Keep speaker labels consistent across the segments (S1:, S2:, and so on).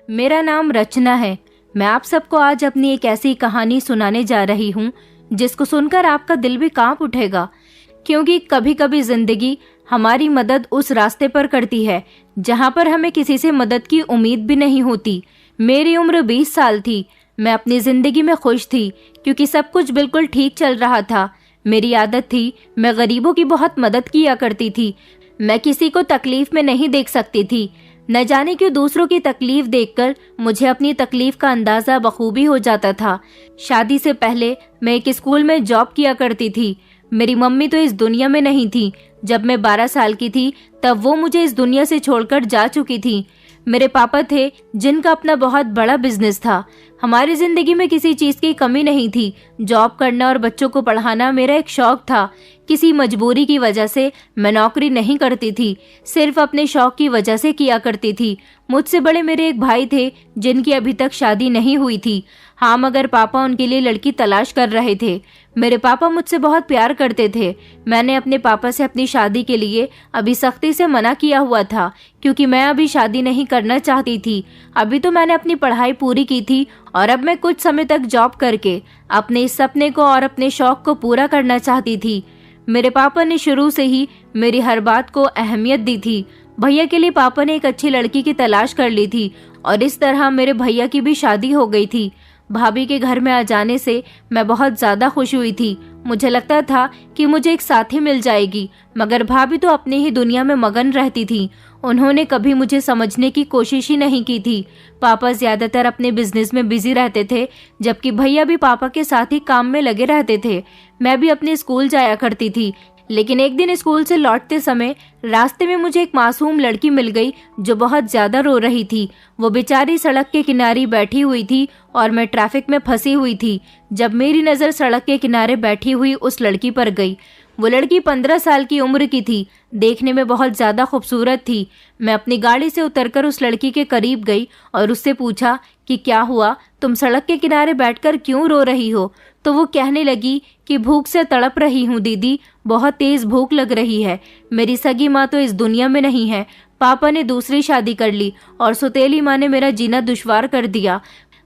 S1: मेरा नाम रचना है। मैं आप सबको आज अपनी एक ऐसी कहानी सुनाने जा रही हूँ जिसको सुनकर आपका दिल भी कांप उठेगा, क्योंकि कभी कभी जिंदगी हमारी मदद उस रास्ते पर करती है जहाँ पर हमें किसी से मदद की उम्मीद भी नहीं होती। मेरी उम्र 20 साल थी। मैं अपनी जिंदगी में खुश थी क्योंकि सब कुछ बिल्कुल ठीक चल रहा था। मेरी आदत थी, मैं गरीबों की बहुत मदद किया करती थी। मैं किसी को तकलीफ में नहीं देख सकती थी। न जाने क्यों दूसरों की तकलीफ देखकर मुझे अपनी तकलीफ का अंदाजा बखूबी हो जाता था। शादी से पहले मैं एक स्कूल में जॉब किया करती थी। मेरी मम्मी तो इस दुनिया में नहीं थी। जब मैं 12 साल की थी तब वो मुझे इस दुनिया से छोड़कर जा चुकी थी। मेरे पापा थे जिनका अपना बहुत बड़ा बिजनेस था। हमारी जिंदगी में किसी चीज की कमी नहीं थी। जॉब करना और बच्चों को पढ़ाना मेरा एक शौक था। किसी मजबूरी की वजह से मैं नौकरी नहीं करती थी, सिर्फ अपने शौक की वजह से किया करती थी। मुझसे बड़े मेरे एक भाई थे जिनकी अभी तक शादी नहीं हुई थी। हाँ, मगर पापा उनके लिए लड़की तलाश कर रहे थे। मेरे पापा मुझसे बहुत प्यार करते थे। मैंने अपने पापा से अपनी शादी के लिए अभी सख्ती से मना किया हुआ था, क्योंकि मैं अभी शादी नहीं करना चाहती थी। अभी तो मैंने अपनी पढ़ाई पूरी की थी और अब मैं कुछ समय तक जॉब करके अपने इस सपने को और अपने शौक को पूरा करना चाहती थी। मेरे पापा ने शुरू से ही मेरी हर बात को अहमियत दी थी। भैया के लिए पापा ने एक अच्छी लड़की की तलाश कर ली थी और इस तरह मेरे भैया की भी शादी हो गई थी। भाभी के घर में आ जाने से मैं बहुत ज्यादा खुश हुई थी। मुझे लगता था कि मुझे एक साथी मिल जाएगी, मगर भाभी तो अपनी ही दुनिया में मगन रहती थी। उन्होंने कभी मुझे समझने की कोशिश ही नहीं की थी। पापा ज्यादातर अपने बिजनेस में बिजी रहते थे, जबकि भैया भी पापा के साथ ही काम में लगे रहते थे। मैं भी अपने स्कूल जाया करती थी, लेकिन एक दिन स्कूल से लौटते समय रास्ते में मुझे एक मासूम लड़की मिल गई जो बहुत ज्यादा रो रही थी। वो बेचारी सड़क के किनारे बैठी हुई थी और मैं ट्रैफिक में फंसी हुई थी। जब मेरी नजर सड़क के किनारे बैठी हुई उस लड़की पर गई, वो लड़की 15 साल की उम्र की थी। देखने में बहुत ज्यादा खूबसूरत थी। मैं अपनी गाड़ी से उतरकर उस लड़की के करीब गई और उससे पूछा कि क्या हुआ, तुम सड़क के किनारे बैठकर क्यों रो रही हो? तो वो कहने लगी कि भूख से तड़प रही हूँ दीदी, बहुत तेज भूख लग रही है। मेरी सगी माँ तो इस दुनिया में नहीं है। पापा ने दूसरी शादी कर ली और सौतेली माँ ने मेरा जीना दुश्वार कर दिया।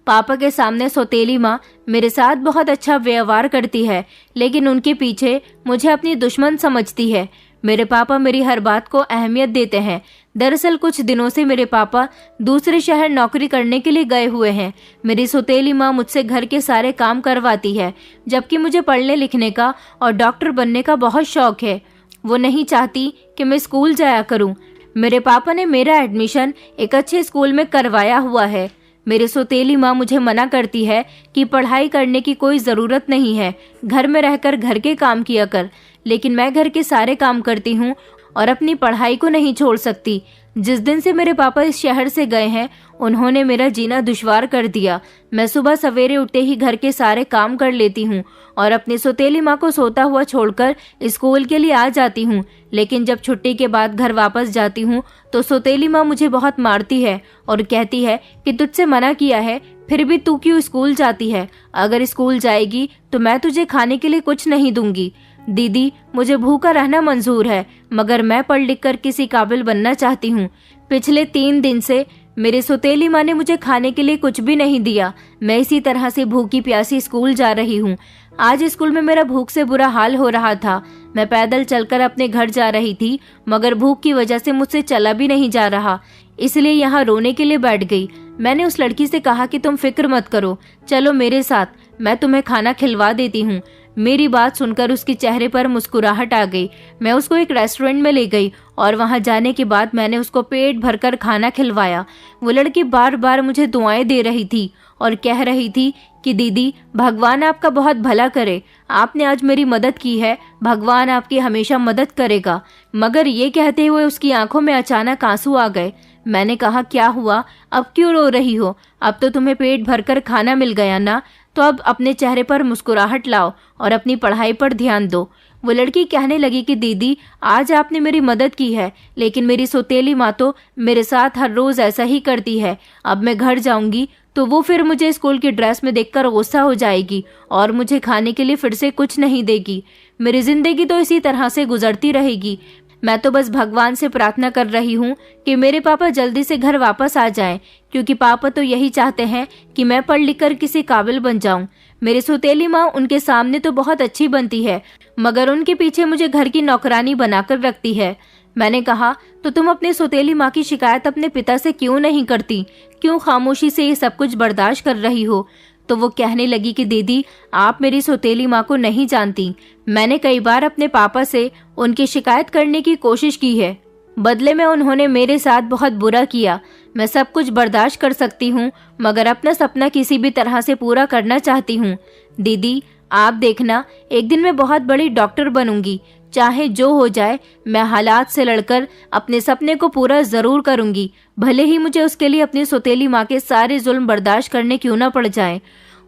S1: पापा के सामने सौतेली माँ मेरे साथ बहुत अच्छा व्यवहार करती है, लेकिन उनके पीछे मुझे अपनी दुश्मन समझती है। मेरे पापा मेरी हर बात को अहमियत देते हैं। दरअसल कुछ दिनों से मेरे पापा दूसरे शहर नौकरी करने के लिए गए हुए हैं। मेरी सौतेली माँ मुझसे घर के सारे काम करवाती है, जबकि मुझे पढ़ने लिखने का और डॉक्टर बनने का बहुत शौक है। वो नहीं चाहती कि मैं स्कूल जाया करूं। मेरे पापा ने मेरा एडमिशन एक अच्छे स्कूल में करवाया हुआ है। मेरी सौतेली माँ मुझे मना करती है कि पढ़ाई करने की कोई ज़रूरत नहीं है, घर में रहकर घर के काम किया कर। लेकिन मैं घर के सारे काम करती हूँ और अपनी पढ़ाई को नहीं छोड़ सकती। जिस दिन से मेरे पापा इस शहर से गए हैं, उन्होंने मेरा जीना दुश्वार कर दिया। मैं सुबह सवेरे उठते ही घर के सारे काम कर लेती हूँ और अपनी सौतेली माँ को सोता हुआ छोड़कर स्कूल के लिए आ जाती हूँ। लेकिन जब छुट्टी के बाद घर वापस जाती हूँ तो सौतेली माँ मुझे बहुत मारती है और कहती है कि तुझसे मना किया है, फिर भी तू क्यों स्कूल जाती है? अगर स्कूल जाएगी तो मैं तुझे खाने के लिए कुछ नहीं दूंगी। दीदी, मुझे भूखा रहना मंजूर है, मगर मैं पढ़ लिख कर किसी काबिल बनना चाहती हूँ। पिछले 3 दिन से मेरी सौतेली माँ ने मुझे खाने के लिए कुछ भी नहीं दिया। मैं इसी तरह से भूखी प्यासी स्कूल जा रही हूँ। आज स्कूल में मेरा भूख से बुरा हाल हो रहा था। मैं पैदल चलकर अपने घर जा रही थी, मगर भूख की वजह से मुझसे चला भी नहीं जा रहा, इसलिए यहाँ रोने के लिए बैठ गई। मैंने उस लड़की से कहा कि तुम फिक्र मत करो, चलो मेरे साथ, मैं तुम्हें खाना खिलवा देती हूँ। मेरी बात सुनकर उसके चेहरे पर मुस्कुराहट आ गई। मैं उसको एक रेस्टोरेंट में ले गई और वहां जाने के बाद मैंने उसको पेट भरकर खाना खिलवाया। वो लड़की बार बार मुझे दुआएं दे रही थी और कह रही थी कि दीदी, भगवान आपका बहुत भला करे, आपने आज मेरी मदद की है, भगवान आपकी हमेशा मदद करेगा। मगर ये कहते हुए उसकी आंखों में अचानक आंसू आ गए। मैंने कहा, क्या हुआ, अब क्यों रो रही हो? अब तो तुम्हें पेट भरकर खाना मिल गया ना, तो अब अपने चेहरे पर मुस्कुराहट लाओ और अपनी पढ़ाई पर ध्यान दो। वो लड़की कहने लगी कि दीदी, आज आपने मेरी मदद की है, लेकिन मेरी सौतेली माँ तो मेरे साथ हर रोज ऐसा ही करती है। अब मैं घर जाऊंगी तो वो फिर मुझे स्कूल की ड्रेस में देखकर गुस्सा हो जाएगी और मुझे खाने के लिए फिर से कुछ नहीं देगी। मेरी जिंदगी तो इसी तरह से गुजरती रहेगी। मैं तो बस भगवान से प्रार्थना कर रही हूँ कि मेरे पापा जल्दी से घर वापस आ जाएं, क्योंकि पापा तो यही चाहते हैं कि मैं पढ़ लिख कर किसी काबिल बन जाऊं। मेरी सौतेली माँ उनके सामने तो बहुत अच्छी बनती है, मगर उनके पीछे मुझे घर की नौकरानी बनाकर रखती है। मैंने कहा, तो तुम अपनी सौतेली माँ की शिकायत अपने पिता से क्यों नहीं करती? क्यों खामोशी से ये सब कुछ बर्दाश्त कर रही हो? तो वो कहने लगी कि दीदी, आप मेरी सौतेली माँ को नहीं जानती। मैंने कई बार अपने पापा से उनकी शिकायत करने की कोशिश की है, बदले में उन्होंने मेरे साथ बहुत बुरा किया। मैं सब कुछ बर्दाश्त कर सकती हूँ, मगर अपना सपना किसी भी तरह से पूरा करना चाहती हूँ। दीदी, आप देखना, एक दिन मैं बहुत बड़ी डॉक्टर बनूंगी। चाहे जो हो जाए, मैं हालात से लड़कर अपने सपने को पूरा जरूर करूंगी, भले ही मुझे उसके लिए अपनी सौतेली माँ के सारे जुल्म बर्दाश्त करने क्यों ना पड़ जाए।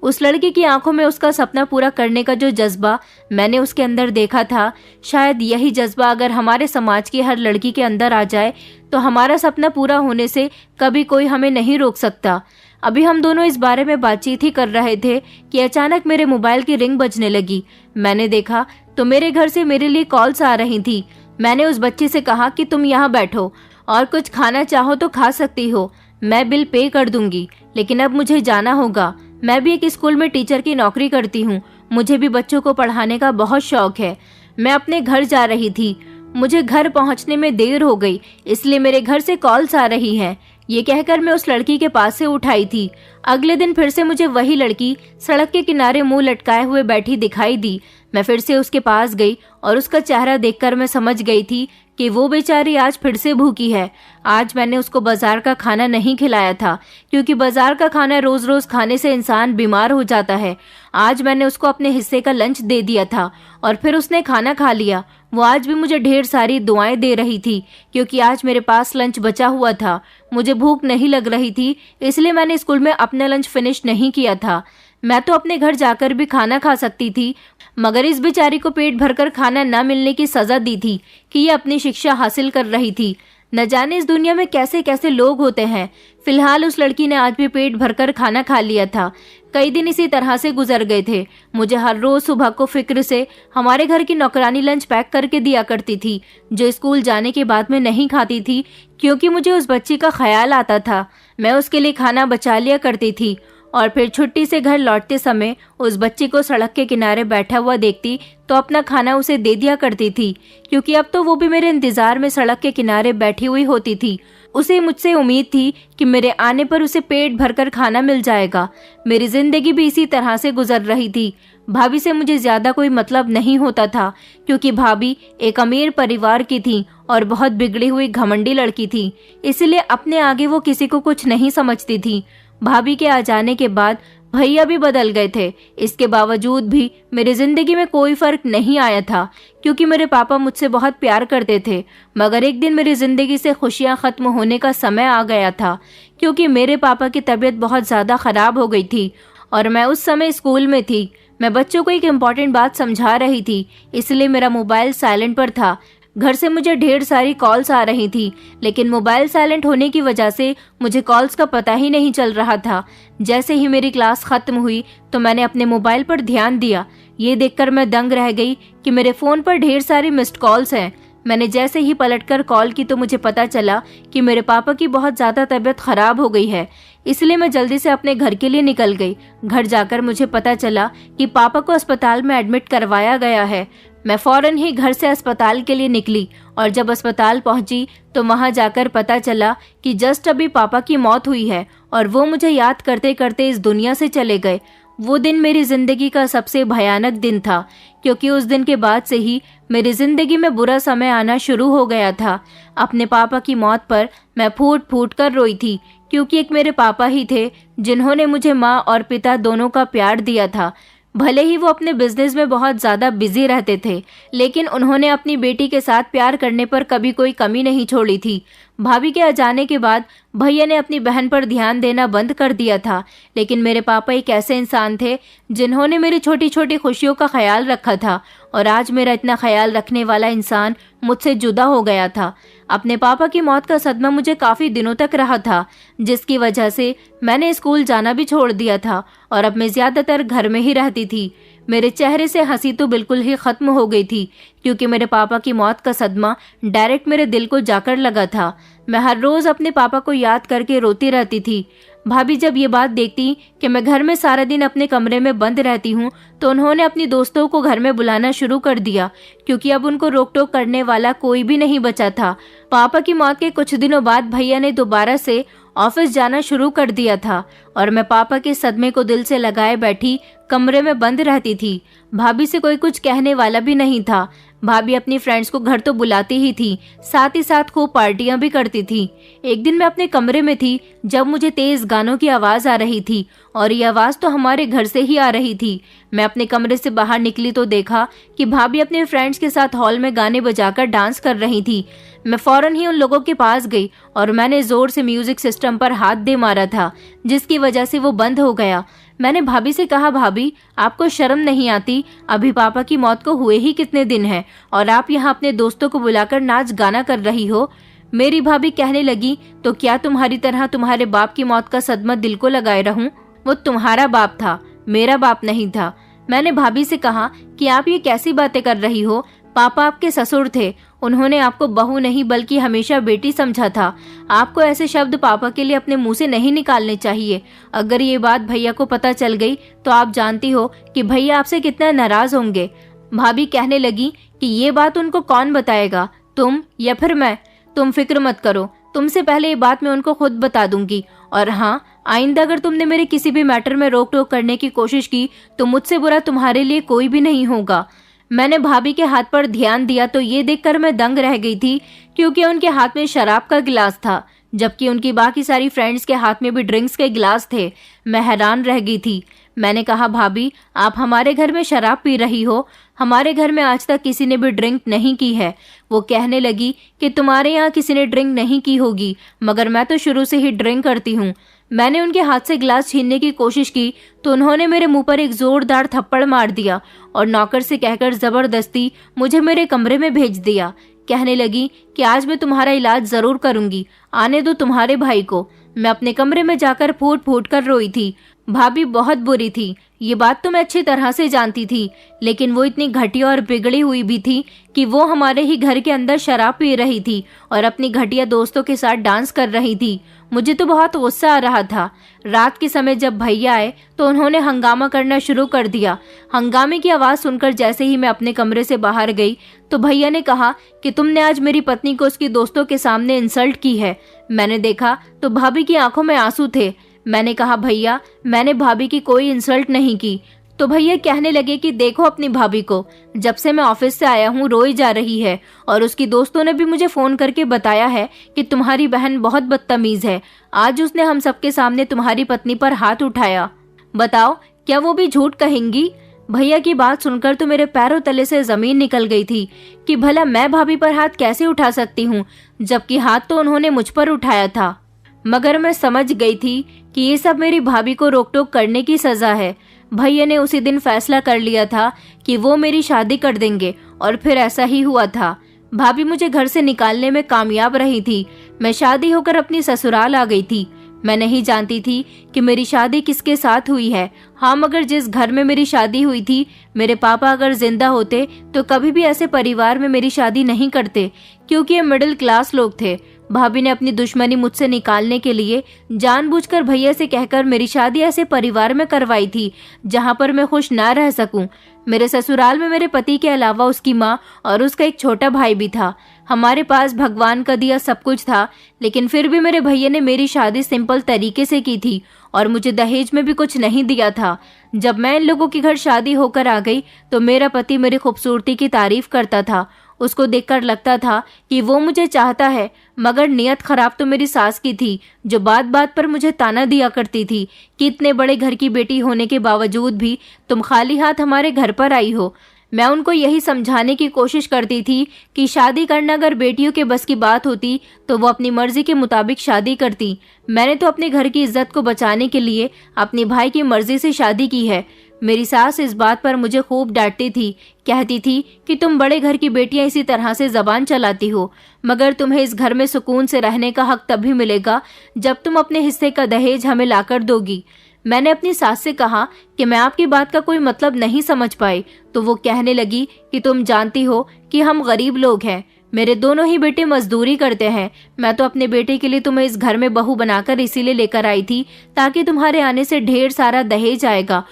S1: उस लड़की की आंखों में उसका सपना पूरा करने का जो जज्बा मैंने उसके अंदर देखा था, शायद यही जज्बा अगर हमारे समाज की हर लड़की के अंदर आ जाए तो हमारा सपना पूरा होने से कभी कोई हमें नहीं रोक सकता। अभी हम दोनों इस बारे में बातचीत ही कर रहे थे कि अचानक मेरे मोबाइल की रिंग बजने लगी। मैंने देखा तो मेरे घर से मेरे लिए कॉल्स आ रही थी। मैंने उस बच्ची से कहा कि तुम यहाँ बैठो और कुछ खाना चाहो तो खा सकती हो, मैं बिल पे कर दूंगी, लेकिन अब मुझे जाना होगा। मैं भी एक स्कूल में टीचर की नौकरी करती हूँ, मुझे भी बच्चों को पढ़ाने का बहुत शौक है। मैं अपने घर जा रही थी, मुझे घर पहुँचने में देर हो गई, इसलिए मेरे घर से कॉल्स आ रही हैं। ये कहकर मैं उस लड़की के पास से उठाई थी। अगले दिन फिर से मुझे वही लड़की सड़क के किनारे मुंह लटकाए हुए बैठी दिखाई दी। मैं फिर से उसके पास गई और उसका चेहरा देखकर मैं समझ गई थी कि वो बेचारी आज फिर से भूखी है। आज मैंने उसको बाजार का खाना नहीं खिलाया था, क्योंकि बाजार का खाना रोज रोज खाने से इंसान बीमार हो जाता है। आज मैंने उसको अपने हिस्से का लंच दे दिया था और फिर उसने खाना खा लिया। वो आज भी मुझे ढेर सारी दुआएं दे रही थी, क्योंकि आज मेरे पास लंच बचा हुआ था। मुझे भूख नहीं लग रही थी, इसलिए मैंने स्कूल में अपना लंच फिनिश नहीं किया था। मैं तो अपने घर जाकर भी खाना खा सकती थी, मगर इस बेचारी को पेट भरकर खाना न मिलने की सजा दी थी कि ये अपनी शिक्षा हासिल कर रही थी। न जाने इस दुनिया में कैसे कैसे लोग होते हैं। फिलहाल उस लड़की ने आज भी पेट भरकर खाना खा लिया था। कई दिन इसी तरह से गुजर गए थे। मुझे हर रोज सुबह को फिक्र से हमारे घर की नौकरानी लंच पैक करके दिया करती थी, जो स्कूल जाने के बाद में नहीं खाती थी, क्योंकि मुझे उस बच्ची का ख्याल आता था। मैं उसके लिए खाना बचा लिया करती थी और फिर छुट्टी से घर लौटते समय उस बच्ची को सड़क के किनारे बैठा हुआ देखती तो अपना खाना उसे दे दिया करती थी, क्योंकि अब तो वो भी मेरे इंतजार में सड़क के किनारे बैठी हुई होती थी। उसे मुझसे उम्मीद थी कि मेरे आने पर उसे पेट भरकर खाना मिल जाएगा। मेरी जिंदगी भी इसी तरह से गुजर रही थी। भाभी से मुझे ज्यादा कोई मतलब नहीं होता था, क्योंकि भाभी एक अमीर परिवार की थी और बहुत बिगड़ी हुई घमंडी लड़की थी, इसलिए अपने आगे वो किसी को कुछ नहीं समझती थी। भाभी के आ जाने के बाद भैया भी बदल गए थे। इसके बावजूद भी मेरी जिंदगी में कोई फर्क नहीं आया था, क्योंकि मेरे पापा मुझसे बहुत प्यार करते थे। मगर एक दिन मेरी जिंदगी से खुशियां खत्म होने का समय आ गया था, क्योंकि मेरे पापा की तबीयत बहुत ज्यादा खराब हो गई थी और मैं उस समय स्कूल में थी। मैं बच्चों को एक इम्पॉर्टेंट बात समझा रही थी, इसलिए मेरा मोबाइल साइलेंट पर था। घर से मुझे ढेर सारी कॉल्स आ रही थी, लेकिन मोबाइल साइलेंट होने की वजह से मुझे कॉल्स का पता ही नहीं चल रहा था। जैसे ही मेरी क्लास खत्म हुई तो मैंने अपने मोबाइल पर ध्यान दिया। ये देखकर मैं दंग रह गई कि मेरे फोन पर ढेर सारी मिस्ड कॉल्स हैं। मैंने जैसे ही पलटकर कॉल की तो मुझे पता चला कि मेरे पापा की बहुत ज्यादा तबीयत खराब हो गई है, इसलिए मैं जल्दी से अपने घर के लिए निकल गई। घर जाकर मुझे पता चला कि पापा को अस्पताल में एडमिट करवाया गया है। मैं फौरन ही घर से अस्पताल के लिए निकली और जब अस्पताल पहुंची तो वहां जाकर पता चला कि जस्ट अभी पापा की मौत हुई है और वो मुझे याद करते करते इस दुनिया से चले गए। वो दिन मेरी जिंदगी का सबसे भयानक दिन था, क्योंकि उस दिन के बाद से ही मेरी जिंदगी में बुरा समय आना शुरू हो गया था। अपने पापा की मौत पर मैं फूट फूट कर रोई थी, क्योंकि एक मेरे पापा ही थे जिन्होंने मुझे माँ और पिता दोनों का प्यार दिया था। भले ही वो अपने बिजनेस में बहुत ज्यादा बिजी रहते थे, लेकिन उन्होंने अपनी बेटी के साथ प्यार करने पर कभी कोई कमी नहीं छोड़ी थी। भाभी के आ जाने के बाद भैया ने अपनी बहन पर ध्यान देना बंद कर दिया था, लेकिन मेरे पापा एक ऐसे इंसान थे जिन्होंने मेरी छोटी छोटी खुशियों का ख्याल रखा था, और आज मेरा इतना ख्याल रखने वाला इंसान मुझसे जुदा हो गया था। अपने पापा की मौत का सदमा मुझे काफी दिनों तक रहा था, जिसकी वजह से मैंने स्कूल जाना भी छोड़ दिया था और अब मैं ज्यादातर घर में ही रहती थी। मेरे चेहरे से हंसी तो बिल्कुल ही खत्म हो गई थी, क्योंकि मेरे पापा की मौत का सदमा डायरेक्ट मेरे दिल को जाकर लगा था। मैं हर रोज अपने पापा को याद करके रोती रहती थी। भाभी जब ये बात देखती कि मैं घर में सारा दिन अपने कमरे में बंद रहती हूँ, तो उन्होंने अपनी दोस्तों को घर में बुलाना शुरू कर दिया, क्योंकि अब उनको रोक टोक करने वाला कोई भी नहीं बचा था। पापा की मौत के कुछ दिनों बाद भैया ने दोबारा से ऑफिस जाना शुरू कर दिया था और मैं पापा के सदमे को दिल से लगाए बैठी कमरे में बंद रहती थी। भाभी से कोई कुछ कहने वाला भी नहीं था। भाभी अपनी फ्रेंड्स को घर तो बुलाती ही थी, साथ ही साथ खूब पार्टियां भी करती थी। एक दिन मैं अपने कमरे में थी जब मुझे तेज गानों की आवाज आ रही थी, और ये आवाज तो हमारे घर से ही आ रही थी। मैं अपने कमरे से बाहर निकली तो देखा कि भाभी अपने फ्रेंड्स के साथ हॉल में गाने बजाकर डांस कर रही थी। मैं फौरन ही उन लोगों के पास गई और मैंने जोर से म्यूजिक सिस्टम पर हाथ दे मारा था, जिसकी वजह से वो बंद हो गया। मैंने भाभी से कहा, भाभी आपको शर्म नहीं आती? अभी पापा की मौत को हुए ही कितने दिन हैं और आप यहाँ अपने दोस्तों को बुलाकर नाच गाना कर रही हो। मेरी भाभी कहने लगी, तो क्या तुम्हारी तरह तुम्हारे बाप की मौत का सदमा दिल को लगाए रहूं? वो तुम्हारा बाप था, मेरा बाप नहीं था। मैंने भाभी से कहा कि आप ये कैसी बातें कर रही हो? पापा आपके ससुर थे, उन्होंने आपको बहू नहीं बल्कि हमेशा बेटी समझा था। आपको ऐसे शब्द पापा के लिए अपने मुंह से नहीं निकालने चाहिए। अगर ये बात भैया को पता चल गई तो आप जानती हो कि भैया आपसे कितना नाराज होंगे। भाभी कहने लगी कि ये बात उनको कौन बताएगा, तुम या फिर मैं? तुम फिक्र मत करो, तुमसे पहले ये बात मैं उनको खुद बता दूंगी। और हाँ, आइंदा अगर तुमने मेरे किसी भी मैटर में रोक टोक करने की कोशिश की तो मुझसे बुरा तुम्हारे लिए कोई भी नहीं होगा। मैंने भाभी के हाथ पर ध्यान दिया तो ये देखकर मैं दंग रह गई थी, क्योंकि उनके हाथ में शराब का गिलास था, जबकि उनकी बाकी सारी फ्रेंड्स के हाथ में भी ड्रिंक्स के गिलास थे। मैं हैरान रह गई थी। मैंने कहा, भाभी आप हमारे घर में शराब पी रही हो? हमारे घर में आज तक किसी ने भी ड्रिंक नहीं की है। वो कहने लगी कि तुम्हारे यहाँ किसी ने ड्रिंक नहीं की होगी, मगर मैं तो शुरू से ही ड्रिंक करती हूँ। मैंने उनके हाथ से गिलास छीनने की कोशिश की तो उन्होंने मेरे मुंह पर एक जोरदार थप्पड़ मार दिया और नौकर से कहकर जबरदस्ती मुझे मेरे कमरे में भेज दिया। कहने लगी कि आज मैं तुम्हारा इलाज जरूर करूंगी, आने दो तुम्हारे भाई को। मैं अपने कमरे में जाकर फूट फूट कर रोई थी। भाभी बहुत बुरी थी, ये बात तो मैं अच्छी तरह से जानती थी, लेकिन वो इतनी घटिया और बिगड़ी हुई भी थी कि वो हमारे ही घर के अंदर शराब पी रही थी और अपनी घटिया दोस्तों के साथ डांस कर रही थी। मुझे तो बहुत गुस्सा आ रहा था। रात के समय जब भैया आए तो उन्होंने हंगामा करना शुरू कर दिया। हंगामे की आवाज सुनकर जैसे ही मैं अपने कमरे से बाहर गई तो भैया ने कहा कि तुमने आज मेरी पत्नी को उसकी दोस्तों के सामने इंसल्ट की है। मैंने देखा तो भाभी की आंखों में आंसू थे। मैंने कहा, भैया मैंने भाभी की कोई इंसल्ट नहीं की। तो भैया कहने लगे कि देखो अपनी भाभी को, जब से मैं ऑफिस से आया हूँ रोई जा रही है और उसकी दोस्तों ने भी मुझे फोन करके बताया है कि तुम्हारी बहन बहुत बदतमीज है। आज उसने हम सबके सामने तुम्हारी पत्नी पर हाथ उठाया। बताओ क्या वो भी झूठ कहेंगी? भैया की बात सुनकर तो मेरे पैरों तले से जमीन निकल गई थी कि भला मैं भाभी पर हाथ कैसे उठा सकती हूँ, जबकि हाथ तो उन्होंने मुझ पर उठाया था। मगर मैं समझ गई थी कि ये सब मेरी भाभी को रोक टोक करने की सजा है। भैया ने उसी दिन फैसला कर लिया था कि वो मेरी शादी कर देंगे और फिर ऐसा ही हुआ था। भाभी मुझे घर से निकालने में कामयाब रही थी। मैं शादी होकर अपनी ससुराल आ गई थी। मैं नहीं जानती थी कि मेरी शादी किसके साथ हुई है। हाँ, मगर जिस घर में मेरी शादी हुई थी, मेरे पापा अगर जिंदा होते तो कभी भी ऐसे परिवार में मेरी शादी नहीं करते, क्योंकि ये मिडिल क्लास लोग थे। भाभी ने अपनी दुश्मनी मुझसे निकालने के लिए जानबूझकर भैया से कहकर मेरी शादी ऐसे परिवार में करवाई थी जहां पर मैं खुश ना रह सकूं। मेरे ससुराल में मेरे पति के अलावा उसकी माँ और उसका एक छोटा भाई भी था। हमारे पास भगवान का दिया सब कुछ था, लेकिन फिर भी मेरे भैया ने मेरी शादी सिंपल तरीके से की थी और मुझे दहेज में भी कुछ नहीं दिया था। जब मैं इन लोगों के घर शादी होकर आ गई तो मेरा पति मेरी खूबसूरती की तारीफ करता था। उसको देखकर लगता था कि वो मुझे चाहता है, मगर नियत खराब तो मेरी सास की थी, जो बात बात पर मुझे ताना दिया करती थी कि इतने बड़े घर की बेटी होने के बावजूद भी तुम खाली हाथ हमारे घर पर आई हो। मैं उनको यही समझाने की कोशिश करती थी कि शादी करना अगर बेटियों के बस की बात होती तो वो अपनी मर्जी के मुताबिक शादी करती। मैंने तो अपने घर की इज्जत को बचाने के लिए अपने भाई की मर्जी से शादी की है। मेरी सास इस बात पर मुझे खूब डांटती थी, कहती थी कि तुम बड़े घर की बेटियां इसी तरह से जबान चलाती हो, मगर तुम्हें इस घर में सुकून से रहने का हक तभी मिलेगा जब तुम अपने हिस्से का दहेज हमें लाकर दोगी। मैंने अपनी सास से कहा कि मैं आपकी बात का कोई मतलब नहीं समझ पाई, तो वो कहने लगी कि तुम जानती हो कि हम गरीब लोग हैं, मेरे दोनों ही बेटे मजदूरी करते हैं। मैं तो अपने बेटे के लिए तुम्हें इस घर में बहू बनाकर इसीलिए लेकर आई थी ताकि तुम्हारे आने से ढेर सारा दहेज आएगा